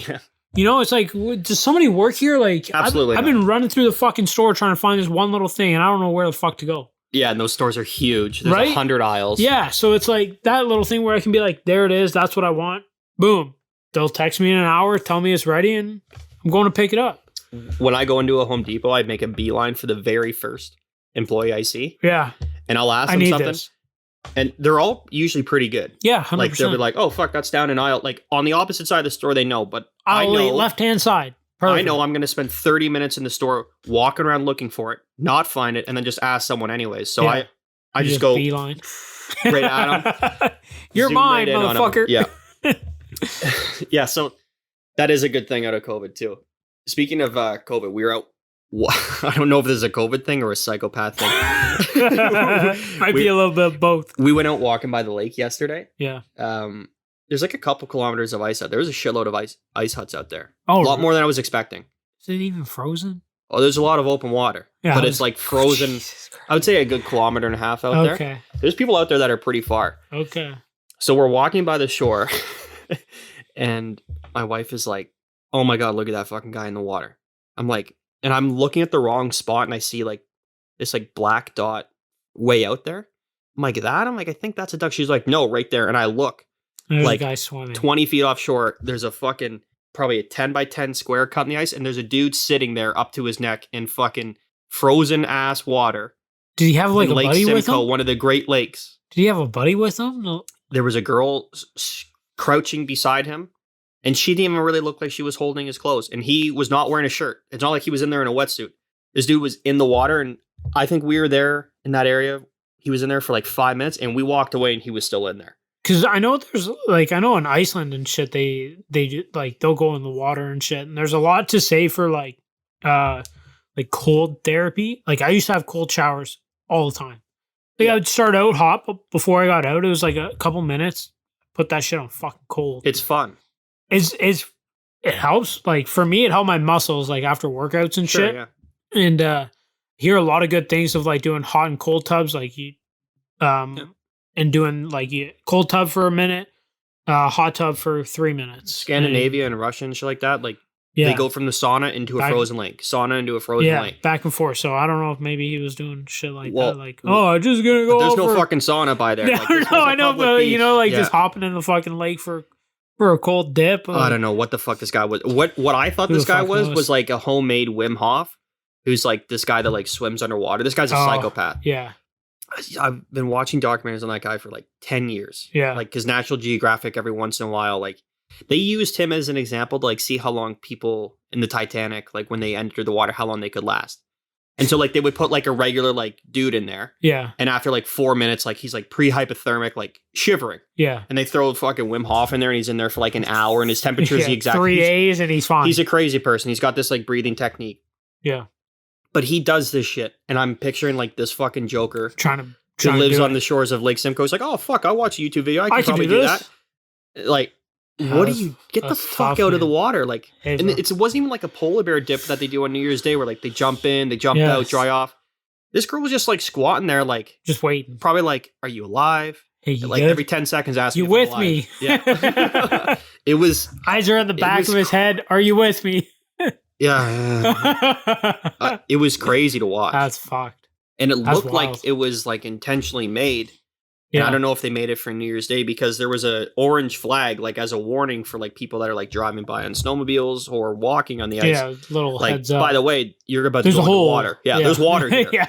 Yeah. You know, it's like, does somebody work here? Like, absolutely. I've been running through the fucking store trying to find this one little thing, and I don't know where the fuck to go. Yeah, and those stores are huge. There's 100 aisles. Yeah, so it's like that little thing where I can be like, there it is, that's what I want. Boom. They'll text me in an hour, tell me it's ready, and I'm going to pick it up. When I go into a Home Depot, I make a beeline for the very first employee I see. Yeah. And I'll ask them something. This. And they're all usually pretty good. Yeah, 100%. Like, they'll be like, oh, fuck, that's down an aisle. Like, on the opposite side of the store, they know. But I know. Left-hand side. Perfect. I know I'm going to spend 30 minutes in the store walking around looking for it, not find it, and then just ask someone anyways. So I just go beeline right at them. You're mine, motherfucker. Yeah. Yeah, so that is a good thing out of COVID, too. Speaking of COVID, we were out. I don't know if this is a COVID thing or a psychopath thing. Might be a little bit of both. We went out walking by the lake yesterday. Yeah. There's like a couple kilometers of ice out there. There's a shitload of ice huts out there. Oh, a lot more than I was expecting. Is it even frozen? Oh, there's a lot of open water. Yeah, but it's like frozen. I would say a good kilometer and a half out there. Okay. There's people out there that are pretty far. Okay. So we're walking by the shore and my wife is like, oh my God, look at that fucking guy in the water. I'm like, and I'm looking at the wrong spot and I see like this like black dot way out there. I'm like, that? I'm like, I think that's a duck. She's like, no, right there. And I look. There's like a guy swimming 20 feet offshore. There's a fucking probably a 10 by 10 square cut in the ice, and there's a dude sitting there up to his neck in fucking frozen ass water. Did he have like a Lake buddy Simcoe, with him? one of the Great Lakes. Did he have a buddy with him? No. There was a girl crouching beside him, and she didn't even really look like she was holding his clothes, and he was not wearing a shirt. It's not like he was in there in a wetsuit. This dude was in the water, and I think we were there in that area. He was in there for like 5 minutes, and we walked away, and he was still in there. Because I know there's like, I know in Iceland and shit, they like, they'll go in the water and shit. And there's a lot to say for like cold therapy. Like, I used to have cold showers all the time. Like, I would start out hot, but before I got out, it was like a couple minutes. Put that shit on fucking cold. It's fun. It helps. Like, for me, it helped my muscles, like, after workouts and shit. Yeah. And hear a lot of good things of like doing hot and cold tubs. Like, you, and doing like cold tub for a minute, hot tub for 3 minutes. Scandinavia and Russia and shit like that. Like, they go from the sauna into a frozen lake. Sauna into a frozen lake. Back and forth. So I don't know if maybe he was doing shit like that. Like, I'm just gonna go. There's no fucking sauna by there. Yeah, like, no, I know, but beach. you know, like just hopping in the fucking lake for a cold dip. I don't know what the fuck this guy was. What I thought this guy was like a homemade Wim Hof, who's like this guy that like swims underwater. This guy's a psychopath. Yeah. I've been watching documentaries on that guy for like 10 years. Yeah. Like, because National Geographic every once in a while, like, they used him as an example to like see how long people in the Titanic, like when they entered the water, how long they could last. And so like they would put like a regular like dude in there. Yeah. And after like 4 minutes, like he's like pre-hypothermic, like shivering. Yeah. And they throw fucking Wim Hof in there and he's in there for like an hour and his temperature is the exact 3 days and he's fine. He's a crazy person. He's got this like breathing technique. Yeah. But he does this shit. And I'm picturing like this fucking Joker Trying who lives to on the shores of Lake Simcoe. He's like, oh fuck, I'll watch a YouTube video. I can probably do do this. that. Like, what do you get the fuck out of the water? Like, Hey, and it wasn't even like a polar bear dip that they do on New Year's Day where like they jump in, they jump out, dry off. This girl was just like squatting there, like just waiting. Probably like, are you alive? Hey, you like good? every 10 seconds asking you if with I'm alive. me? Yeah. It was eyes are in the back of his head. Are you with me? Yeah. It was crazy to watch. That's fucked. And it That's looked like wild. it was like intentionally made. And Yeah. I don't know if they made it for New Year's Day because there was a orange flag like as a warning for like people that are like driving by on snowmobiles or walking on the ice. Yeah, little Like, heads up. by the way, you're about There's to a go into hole. water. Yeah, Yeah. there's water here. Yeah.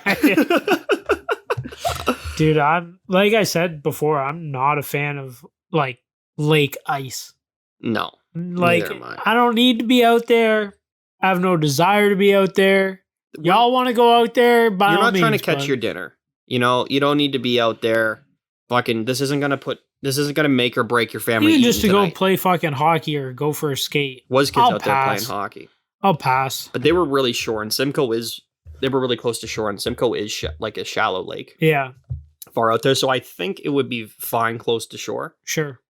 Dude, I'm like I said before, I'm not a fan of like lake ice. No. Like Neither am I. I don't need to be out there. I have no desire to be out there. Y'all want to go out there? By You're all not trying to means, catch bud. your dinner. You know, you don't need to be out there fucking this isn't gonna make or break your family. Even just to eating go tonight. play fucking hockey or go for a skate. Was kids I'll out there pass. playing hockey. I'll pass. But they were really shore and Simcoe is they were really close to shore and Simcoe is like a shallow lake Yeah, far out there. So I think it would be fine close to shore. sure.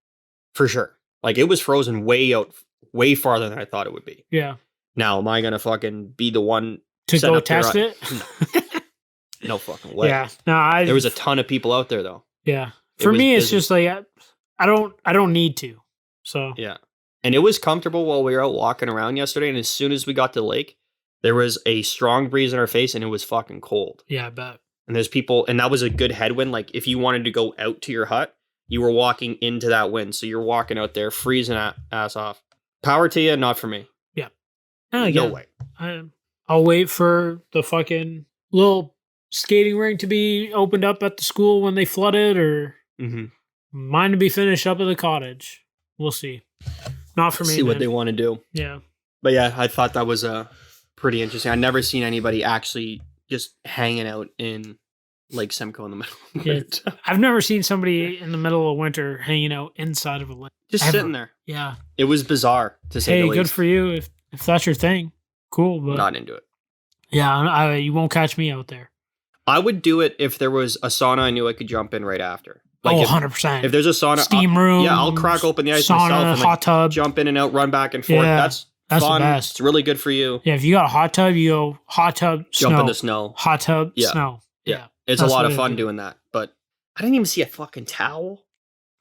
For sure. Like it was frozen way farther than I thought it would be. Yeah. Now, am I gonna fucking be the one To set go up there? test it? No fucking way. Yeah. No, There was a ton of people out there though. Yeah. It For was me, it's busy. just like I don't need to. So Yeah. And it was comfortable while we were out walking around yesterday. And as soon as we got to the lake, there was a strong breeze in our face and it was fucking cold. yeah, I bet. And there's people, and that was a good headwind. Like if you wanted to go out to your hut, you were walking into that wind. So you're walking out there freezing ass off. Power to you, not for me. And No again, way. I'll wait for the fucking little skating rink to be opened up at the school when they flood it, or Mm-hmm. mine to be finished up at the cottage. We'll see. Not for me. See what man. they want to do. Yeah. But yeah, I thought that was pretty interesting. I've never seen anybody actually just hanging out in Lake Simcoe in the middle of Yeah. winter. I've never seen somebody in the middle of winter hanging out inside of a lake. Just Ever. sitting there. Yeah. It was bizarre to say Hey, the good least. for you if that's your thing. Cool, but Not into it. yeah, you won't catch me out there. I would do it if there was a sauna I knew I could jump in right after. Like Oh, if, 100%. if there's a sauna, Steam room. yeah, I'll crack open the ice sauna, myself and hot tub. jump in and out, run back and forth. Yeah, That's the fun. best. It's really good for you. Yeah, if you got a hot tub, you go hot tub, Jump snow. in the snow. Hot tub, Yeah. snow. Yeah. It's That's a lot what of I fun do. doing that. But I didn't even see a fucking towel.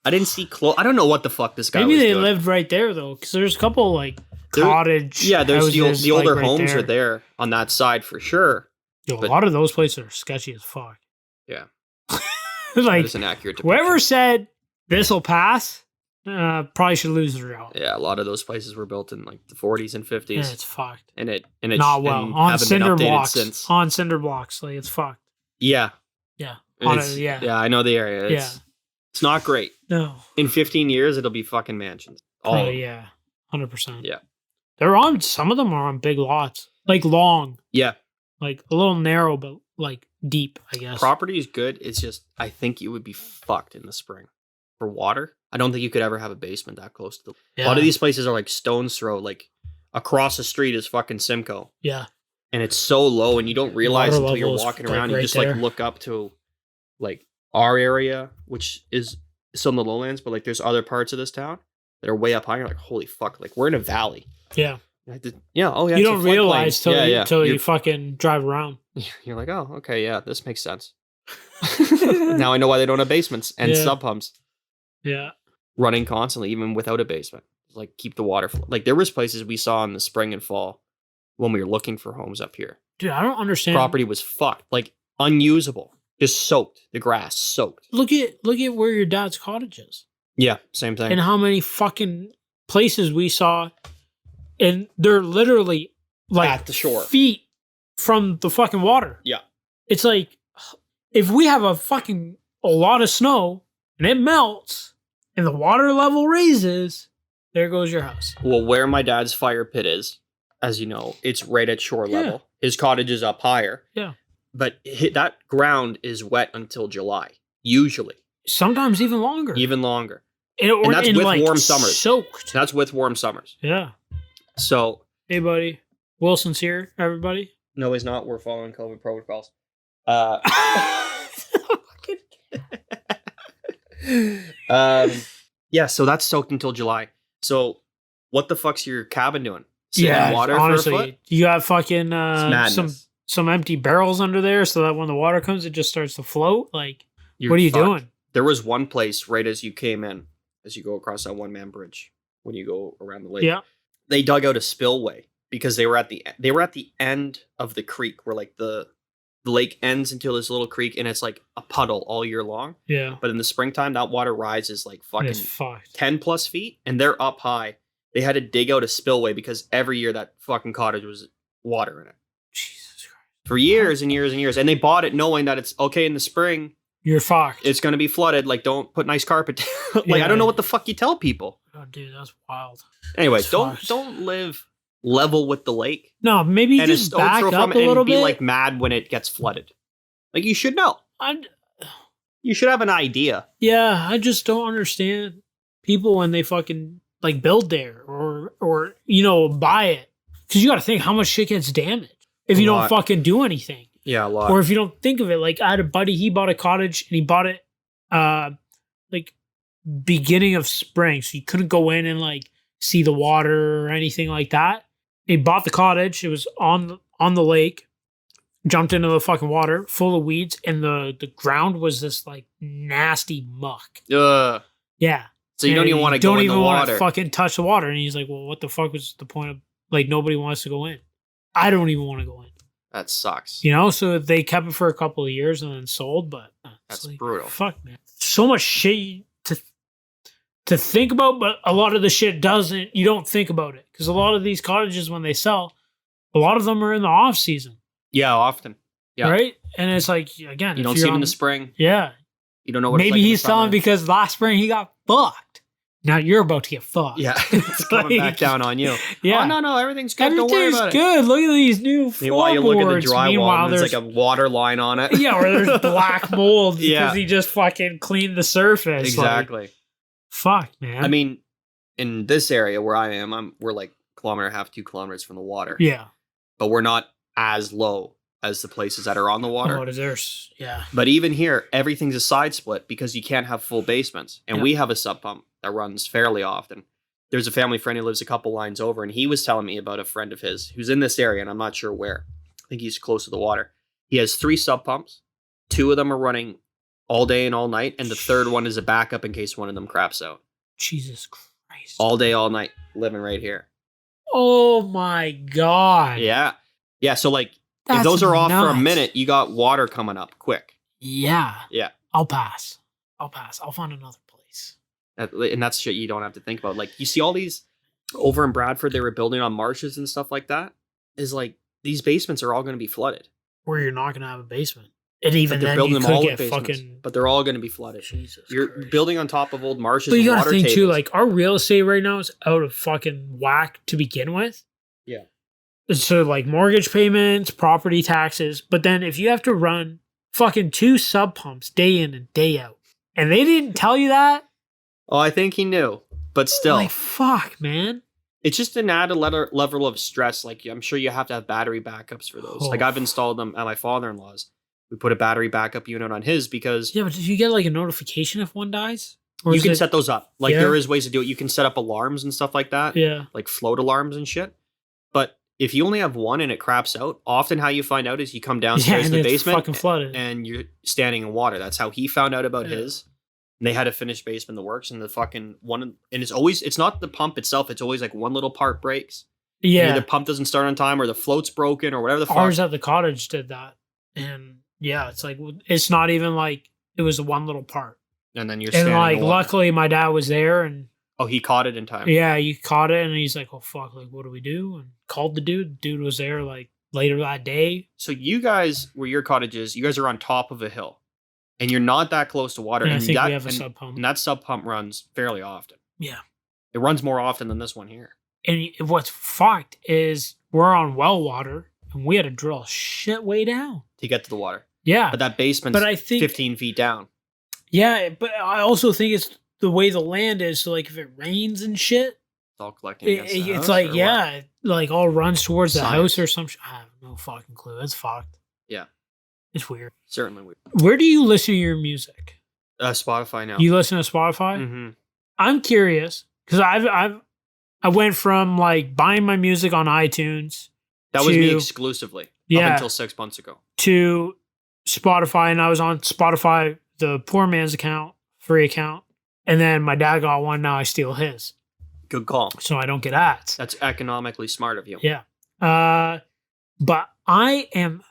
I didn't see clothes. I don't know what the fuck this guy Maybe was they doing. lived right there though, because there's a couple like There- cottage. Yeah, there's houses, the older like, right homes there. are there on that side for sure. Yo, a but- lot of those places are sketchy as fuck. Yeah. Like That is an accurate depiction. whoever said this will pass, probably should lose their job. Yeah, a lot of those places were built in like the 40s and 50s. Yeah, it's fucked. and it Not well and on haven't been cinder updated blocks. since. On cinder blocks, like it's fucked. Yeah. Yeah. On It's- a, yeah. Yeah, I know the area. It's not great. No. In 15 years, it'll be fucking mansions. All of Probably, them. yeah. 100%. Yeah. They're on. Some of them are on big lots, like long, Yeah. like a little narrow, but like deep. I guess. Property is good. It's just, I think you would be fucked in the spring for water. I don't think you could ever have a basement that close to the. A lot of these places are like stone's throw. Like across the street is fucking Simcoe. Yeah. And it's so low, and you don't realize Water until you're level is, walking like, around. You right just there. like look up to like our area, which is still in the lowlands, but like there's other parts of this town that are way up high. You're like, holy fuck! Like we're in a valley. Yeah. Yeah. Oh yeah. You it's a don't floodplain. realize till yeah, you, yeah. till you You're- fucking drive around. You're like, oh, okay, yeah, this makes sense. Now I know why they don't have basements and Yeah. sub pumps Yeah. running constantly, even without a basement. Like keep the water flow. Like there was places we saw in the spring and fall when we were looking for homes up here. Dude, I don't understand. Property was fucked, like unusable, just soaked. The grass soaked. Look at where your dad's cottage is, Yeah, same thing. and how many fucking places we saw, and they're literally like At the shore. feet from the fucking water. Yeah. It's like if we have a lot of snow and it melts and the water level raises, there goes your house. Well, where my dad's fire pit is, as you know, it's right at shore level. His cottage is up higher. Yeah. But that ground is wet until July, usually. Sometimes even longer. Even longer. And that's with warm summers. Soaked. That's with warm summers. Yeah. So. Hey, buddy. Wilson's here, everybody. No, he's not. We're following COVID protocols. Yeah, so that's soaked until July. So what the fuck's your cabin doing? Sitting in water honestly, for a foot? You got fucking some empty barrels under there so that when the water comes, it just starts to float. Like, what are you doing? There was one place right as you came in, as you go across that one-man bridge, when you go around the lake. Yeah. They dug out a spillway because they were at the end of the creek where like the lake ends into this little creek and it's like a puddle all year long. Yeah. But in the springtime, that water rises like fucking fucked. 10 plus feet and they're up high. They had to dig out a spillway because every year that fucking cottage was water in it. Jesus Christ. For years and years and years. And they bought it knowing that it's okay in the spring. You're fucked. It's going to be flooded. Like, don't put nice carpet down. I don't know what the fuck you tell people. Oh, dude, that's wild. Anyway, That's don't live level with the lake. No, maybe you just back up a little and be bit. like mad when it gets flooded. Like, you should know. You should have an idea. Yeah, I just don't understand people when they fucking like build there or buy it. Because you got to think how much shit gets damaged if you don't fucking do anything. Yeah, a lot. Or if you don't think of it. Like I had a buddy, he bought a cottage and he bought it like beginning of spring, so you couldn't go in and like see the water or anything like that. He bought the cottage. It was on the lake. Jumped into the fucking water, full of weeds, and the ground was this like nasty muck. Yeah. So you don't even want to go in the water. Don't even want to fucking touch the water. And he's like, well, what the fuck was the point of, like, nobody wants to go in. I don't even want to go in. That sucks. So they kept it for a couple of years and then sold, but that's like, brutal. Fuck, man. So much shit to think about, but a lot of the shit you don't think about it. Because a lot of these cottages, when they sell, a lot of them are in the off season. Yeah, often. Yeah. Right? And it's like, again, you don't see it in the spring. Yeah. You don't know what maybe he's telling because last spring he got fucked. Now you're about to get fucked. Yeah. It's coming back down on you. Yeah. Oh, no, everything's good. Don't worry about it. Good. Look at these new floorboards. Meanwhile, you look at the drywall and there's like a water line on it. Yeah, or there's black mold because he just fucking cleaned the surface. Exactly. Like, fuck, man. I mean, in this area where I am, we're like 2 kilometers from the water. Yeah. But we're not as low as the places that are on the water. Oh, there's, yeah. But even here, everything's a side split because you can't have full basements. And we have a sub pump that runs fairly often. There's a family friend who lives a couple lines over, and he was telling me about a friend of his who's in this area, and I'm not sure where. I think he's close to the water. He has 3 sub pumps. 2 of them are running all day and all night, and the third one is a backup in case one of them craps out. Jesus Christ. All day, all night, living right here. Oh my God. Yeah. Yeah, so like, if those are off for a minute, you got water coming up quick. Yeah. Yeah. I'll pass. I'll find another place. And that's shit you don't have to think about. Like, you see all these over in Bradford, they were building on marshes and stuff like that. Is like, these basements are all going to be flooded. Or you're not going to have a basement. And even they're then, building you them all could with get basements, fucking... but they're all going to be flooded. Jesus You're Christ. building on top of old marshes but you and gotta water think tables. too, like, our real estate right now is out of fucking whack to begin with. Yeah. So, like, mortgage payments, property taxes. But then if you have to run fucking 2 sub pumps day in and day out, and they didn't tell you that? Oh, I think he knew. But still. Like, fuck, man. It's just an added level of stress. Like, I'm sure you have to have battery backups for those. Like, I've installed them at my father-in-law's. We put a battery backup unit on his because... Yeah, but did you get, like, a notification if one dies? Or you can set those up. Like, Yeah. there is ways to do it. You can set up alarms and stuff like that. Yeah. Like, float alarms and shit. But if you only have one and it craps out, often how you find out is you come downstairs and to the it's basement fucking flooded. and you're standing in water. That's how he found out about his. And they had a finished basement that works, and the fucking one, and it's not the pump itself. It's always like one little part breaks. Yeah. Either the pump doesn't start on time or the float's broken or whatever the fuck. Ours at the cottage did that. And yeah, it's like, it's not even like it was one little part. And then you're And standing like, in water. luckily my dad was there and Oh, he caught it in time. yeah, he caught it and he's like, oh fuck, like what do we do? And called the dude. Dude was there like later that day. So you guys, where your cottage is, you guys are on top of a hill. and you're not that close to water. And I And think that, we have a and, sub pump. and that sub pump runs fairly often. Yeah. It runs more often than this one here. And what's fucked is we're on well water, and we had to drill shit way down To get to the water. Yeah. But that basement's I think 15 feet down. Yeah, but I also think it's the way the land is. So like if it rains and shit, It's all collecting against the it's house, like or what? yeah, it, like all runs towards the Science. house or some. I have no fucking clue. It's fucked. Yeah. It's weird. Certainly weird. Where do you listen to your music? Spotify now. You listen to Spotify? Mm-hmm. I'm curious because I went from like buying my music on iTunes That was me to- exclusively. Yeah. Up until 6 months ago. to Spotify, and I was on Spotify, the poor man's account, free account, and then my dad got one. Now I steal his, Good call. so I don't get ads. That's economically smart of you. Yeah. But I am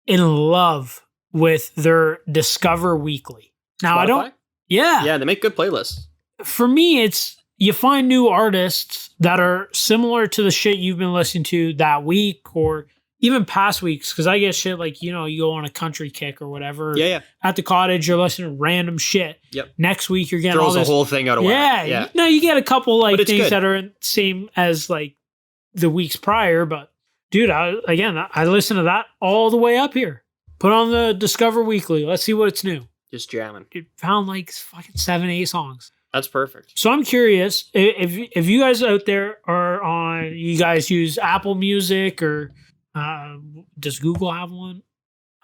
in love with their Discover Weekly. Now I don't. Spotify? Yeah. Yeah, they make good playlists. For me, it's you find new artists that are similar to the shit you've been listening to that week or even past weeks. Because I get shit like you go on a country kick or whatever. Yeah, yeah. At the cottage, you're listening to random shit. Yep. Next week, you're getting all Throws the this. whole thing out of Yeah. whack. Yeah. No, you get a couple like But it's things good. that are same as like the weeks prior, but dude, I listen to that all the way up here. Put on the Discover Weekly. Let's see what's new. Just jamming. Dude, found like fucking 7-8 songs. That's perfect. So I'm curious if you guys out there are on. You guys use Apple Music or does Google have one?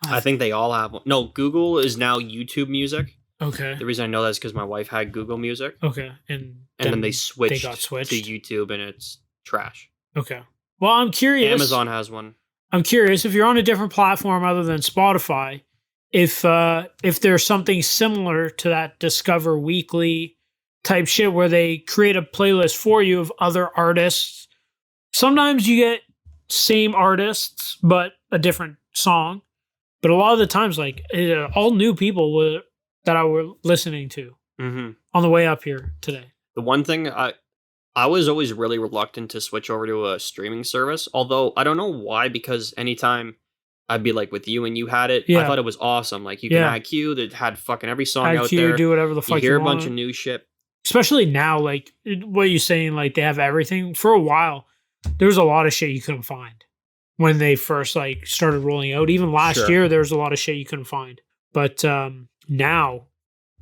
I think they all have one. No, Google is now YouTube Music. Okay. The reason I know that is because my wife had Google Music. Okay. And And then they switched, got switched? to YouTube, and it's trash. Okay. Well, I'm curious. Amazon has one. I'm curious if you're on a different platform other than Spotify, if there's something similar to that Discover Weekly type shit where they create a playlist for you of other artists. Sometimes you get same artists but a different song, but a lot of the times like all new people that I were listening to Mm-hmm. on the way up here today. The one thing I was always really reluctant to switch over to a streaming service, although I don't know why, because anytime I'd be like with you and you had it, I Yeah. thought it was awesome. Like you can Yeah. IQ that had fucking every song out IQ, there. do whatever the You fuck hear a want. bunch of new shit. Especially now, like what you're saying, like they have everything. For a while, there was a lot of shit you couldn't find when they first like started rolling out. Even last Sure. year, there was a lot of shit you couldn't find. But now,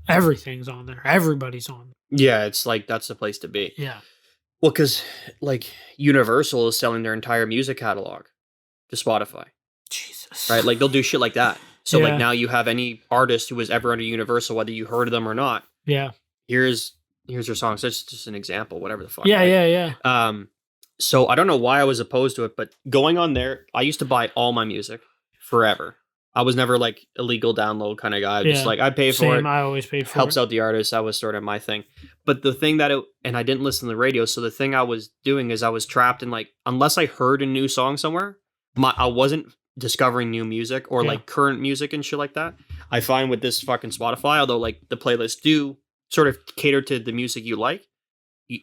everything's on there. Everybody's on Yeah, it's like that's the place to be. there. Yeah. Well, because like Universal is selling their entire music catalog to Spotify, Jesus. right? Like they'll do shit like that. So Yeah. like now you have any artist who was ever under Universal, whether you heard of them or not. Yeah. Here's their songs. That's just an example, whatever the fuck. Yeah. right? Yeah. Yeah. So I don't know why I was opposed to it, but going on there, I used to buy all my music forever. I was never like illegal download kind of guy. Just Yeah. like I pay for Same. it. I always paid for Helps it. out the artist. That was sort of my thing. But the thing and I didn't listen to the radio. So the thing I was doing is I was trapped in like, unless I heard a new song somewhere, I wasn't discovering new music or Yeah. like current music and shit like that. I find with this fucking Spotify, although like the playlists do sort of cater to the music you like,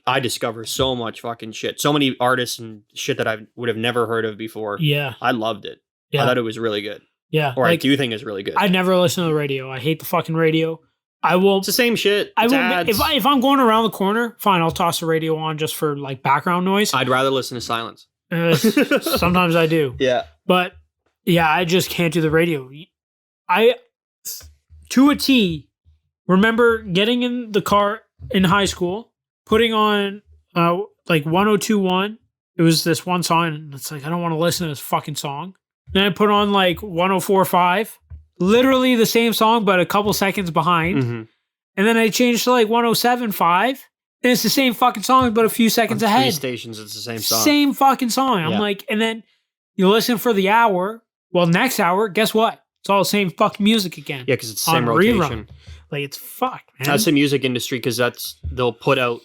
I discover so much fucking shit. So many artists and shit that I would have never heard of before. Yeah. I loved it. Yeah. I thought it was really good. Yeah. Or like, I do think it's really good. I never listen to the radio. I hate the fucking radio. I will. It's the same shit. I It's will. ads. If I'm going around the corner, fine. I'll toss the radio on just for like background noise. I'd rather listen to silence. Sometimes I do. Yeah. But yeah, I just can't do the radio. I, to a T, remember getting in the car in high school, putting on like 102.1. It was this one song, and it's like, I don't want to listen to this fucking song. Then I put on like 104.5, literally the same song, but a couple seconds behind. Mm-hmm. And then I changed to like 107.5, and it's the same fucking song, but a few seconds On ahead. 3 stations, it's the same song. Same fucking song. I'm Yeah. like, and then you listen for the hour. Well, next hour, guess what? It's all the same fucking music again. Yeah, because it's the same on rotation. rerun. Like, it's fucked, man. That's the music industry, because they'll put out,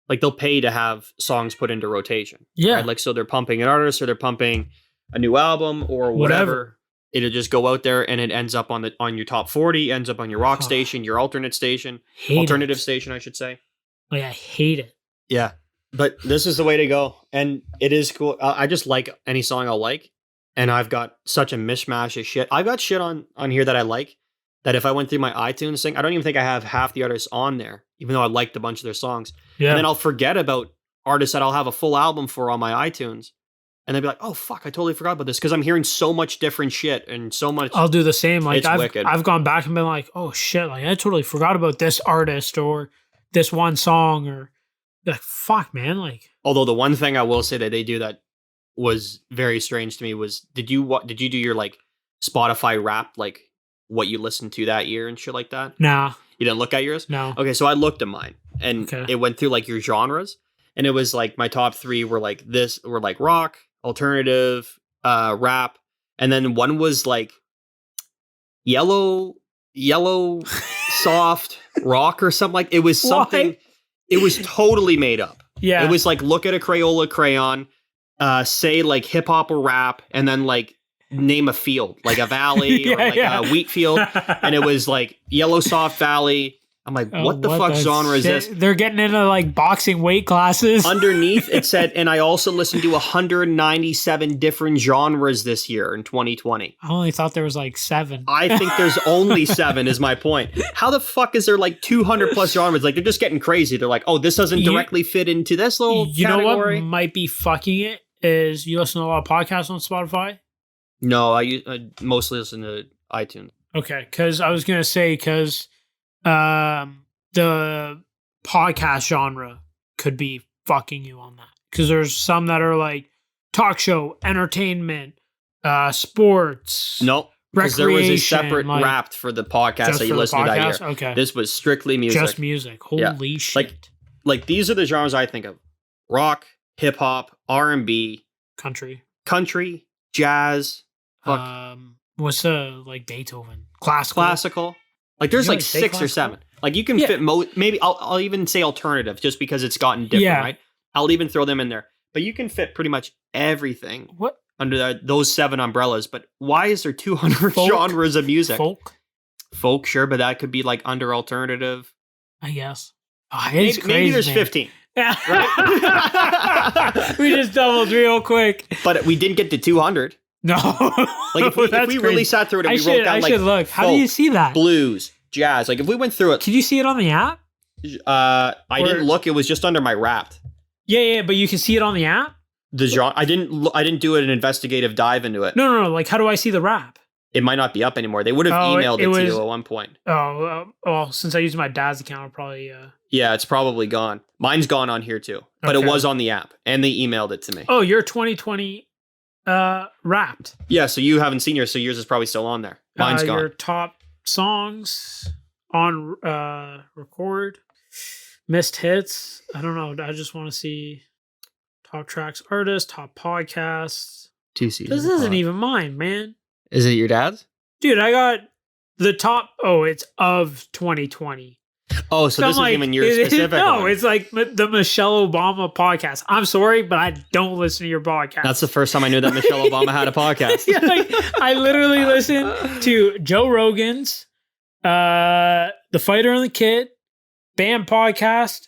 like they'll pay to have songs put into rotation. Yeah. Right? Like, so they're pumping an artist or they're pumping a new album or whatever. It'll just go out there and it ends up on your top 40, ends up on your rock station, your alternate station, alternative station, I should say. Like, I hate it. Yeah. But this is the way to go. And it is cool. I just like any song I'll like. And I've got such a mishmash of shit. I've got shit on here that I like. that if I went through my iTunes thing, I don't even think I have half the artists on there, even though I liked a bunch of their songs. Yeah. And then I'll forget about artists that I'll have a full album for on my iTunes. And they'll be like, oh, fuck, I totally forgot about this. Because I'm hearing so much different shit and so much. I'll do the same. Like, It's wicked. I've gone back and been like, oh, shit. Like, I totally forgot about this artist or this one song. Or, like, fuck, man. Like, Although the one thing I will say that they do that was very strange to me was, did you do your, like, Spotify Wrapped, like, what you listened to that year and shit like that? nah, You didn't look at yours? no. Okay, so I looked at mine, and Okay. it went through like your genres, and it was like my top 3 were like rock, alternative, rap, and then one was like yellow soft rock or something. Like it was something. Why? It was totally made up. Yeah. It was like look at a Crayola crayon, say like hip hop or rap, and then like name a field, like a valley or like a wheat field, and it was like yellow soft valley. I'm like, what the fuck genre is this? They're getting into like boxing weight classes. Underneath it said, and I also listened to 197 different genres this year in 2020. I only thought there was like 7. I think there's only 7 is my point. How the fuck is there like 200 plus genres? Like they're just getting crazy. They're like, oh, this doesn't directly fit into this little category. Know what might be fucking it is you listen to a lot of podcasts on Spotify? No, I mostly listen to iTunes. Okay, because I was gonna say the podcast genre could be fucking you on that. Because there's some that are like talk show, entertainment, sports. Nope. Because there was a recreation, separate like, Wrapped for the podcast just that you for the listened to that podcast? year. Okay. This was strictly music. Just music. Holy shit. Like these are the genres I think of: rock, hip hop, R&B, Country. jazz. Fuck. What's like Beethoven? Classical. Like there's You like like say 6 or classical? 7. Like you can fit maybe I'll even say alternative just because it's gotten different, Yeah. right? I'll even throw them in there. But you can fit pretty much everything What? under those 7 umbrellas. But why is there 200 Folk? genres of music? Folk, Sure, but that could be like under alternative. I guess. Oh, it's Maybe crazy, there's man. 15. Yeah. Right? We just doubled real quick. But we didn't get to 200. No. Like if we really crazy. sat through it and I we wrote down I like should look. How do folk, you see that? blues, jazz. Like if we went through it, Can you see it on the app? I didn't look. It was just under my Wrapped. Yeah, but you can see it on the app? The genre. I didn't do an investigative dive into it. No. Like, how do I see the rap? It might not be up anymore. They would have emailed it to you at one point. Oh, well, since I used my dad's account, I'll probably... Yeah, it's probably gone. Mine's gone on here too, but Okay. it was on the app, and they emailed it to me. Oh, you're 2020 Wrapped. Yeah, so you haven't seen yours, so yours is probably still on there. Mine's gone. Your top songs on record, missed hits. I don't know. I just want to see top tracks, artists, top podcasts. 2 seasons. This isn't even mine, man. Is it your dad's? Dude, I got the top. Oh, it's of 2020. Oh, so this I'm isn't even your specific No, one. it's like the Michelle Obama podcast. I'm sorry, but I don't listen to your podcast. That's the first time I knew that Michelle Obama had a podcast. Yeah, like, I literally listen to Joe Rogan's, The Fighter and the Kid, Bam podcast.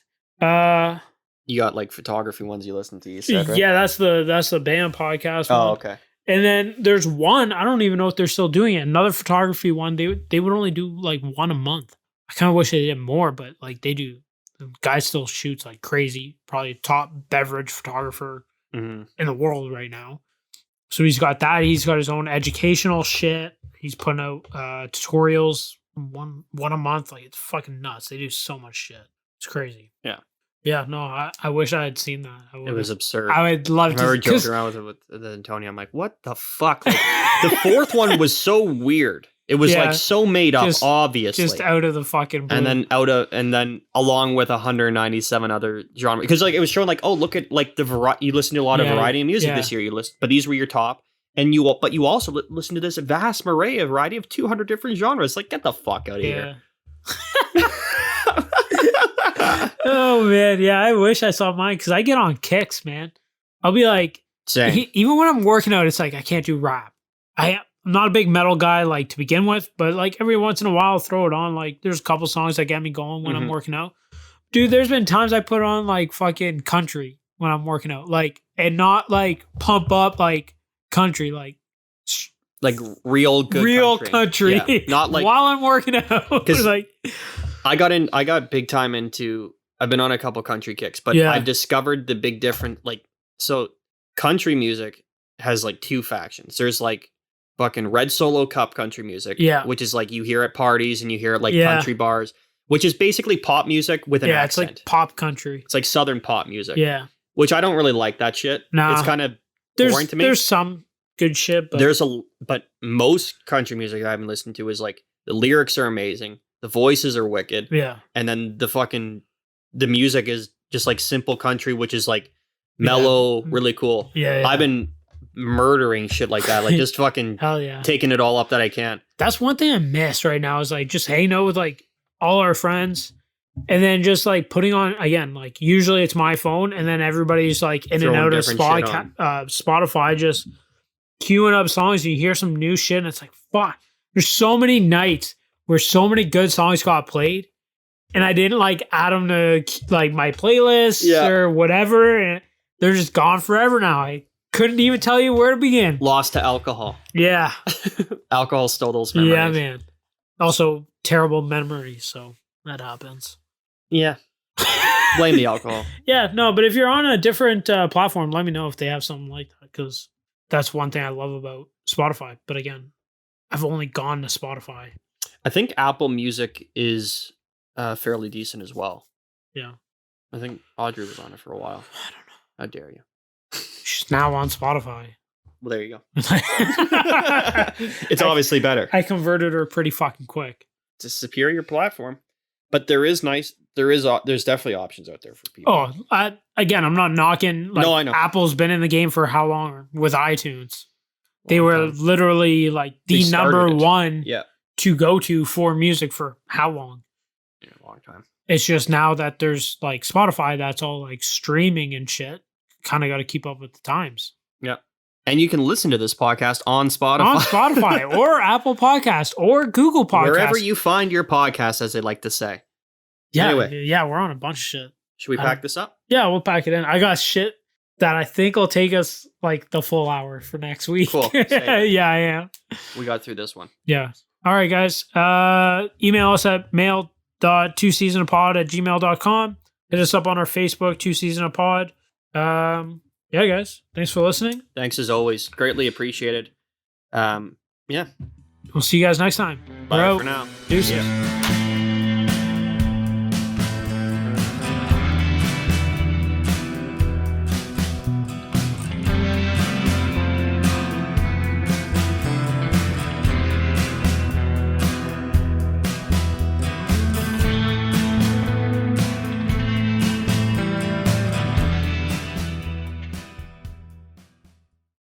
You got like photography ones you listen to, you said, right? Yeah, that's the Bam podcast. Oh, one. okay. And then there's one, I don't even know if they're still doing it. Another photography one. They would only do like one a month. I kind of wish they did more, but like they do. The guy still shoots like crazy. Probably top beverage photographer in the world right now. So he's got that. He's got his own educational shit. He's putting out tutorials one a month. Like it's fucking nuts. They do so much shit. It's crazy. Yeah. Yeah, no, I wish I had seen that. It was absurd. I would love I remember to. joking around with Antonio. I'm like, what the fuck? Like, the 4th one was so weird. It was like so made up, obviously. Just out of the fucking blue. And then along with 197 other genres. Because like it was showing like, oh, look at like the variety. You listen to a lot of variety of music this year. You listen, but these were your top. And you also listen to this vast array of variety of 200 different genres. Like, get the fuck out of here. Oh man, yeah, I wish I saw mine because I get on kicks, man. I'll be like, even when I'm working out, it's like I can't do rap. I'm not a big metal guy, like to begin with, but like every once in a while, I'll throw it on. Like, there's a couple songs that get me going when I'm working out. Dude, there's been times I put on like fucking country when I'm working out, like, and not like pump up like country, like like real good country. Yeah, not like while I'm working out. 'Cause Like, I got big time into. I've been on a couple country kicks, but Yeah. I've discovered the big difference. Like, so country music has like two factions. There's like fucking Red Solo Cup country music, Yeah. which is like you hear at parties and you hear at like Yeah. country bars, which is basically pop music with an yeah, it's accent. like pop country. It's like Southern pop music, Yeah. which I don't really like that shit. Nah. It's kind of There's boring to me. there's some good shit, but But most country music I've been listening to is like the lyrics are amazing, the voices are wicked, yeah. and then the music is just like simple country, which is like mellow, really cool. Yeah. I've been murdering shit like that, like just fucking Hell yeah. taking it all up that I can. That's one thing I miss right now is like just hanging out with like all our friends and then just like putting on again, like usually it's my phone and then everybody's like in Throwing and out of different shit Spotify just queuing up songs and you hear some new shit and it's like, fuck, there's so many nights where so many good songs got played and I didn't like add them to like my playlist or whatever. And they're just gone forever now. I couldn't even tell you where to begin. Lost to alcohol. Yeah. Alcohol stole those memories. Yeah, man. Also, terrible memories, so that happens. Yeah. Blame the alcohol. Yeah, no, but if you're on a different platform, let me know if they have something like that, because that's one thing I love about Spotify. But again, I've only gone to Spotify. I think Apple Music is fairly decent as well. Yeah. I think Audrey was on it for a while. I don't know. How dare you? She's now on Spotify. Well, there you go. It's obviously better. I converted her pretty fucking quick. It's a superior platform, but there's definitely options out there for people. Oh, again, I'm not knocking. Like, No, I know. Apple's been in the game for how long with iTunes? They Long were time. literally like They the number started it. one Yeah, to go to for music for how long? a long time. It's just now that there's like Spotify that's all like streaming and shit. Kind of got to keep up with the times. Yeah, and you can listen to this podcast on Spotify, On Spotify or Apple Podcast or Google Podcast. wherever you find your podcast, as they like to say. Yeah, Anyway. yeah, we're on a bunch of shit. Should we pack this up? Yeah, we'll pack it in. I got shit that I think will take us like the full hour for next week. Cool. Save it. Yeah, I am. We got through this one. Yeah. All right, guys. Email us at mail.twoseasonapod@gmail.com. Hit us up on our Facebook, 2 Season a Pod. Yeah, guys. Thanks for listening. Thanks as always. Greatly appreciated. Yeah. We'll see you guys next time. Bye We're out. for now. Deuces. Yeah.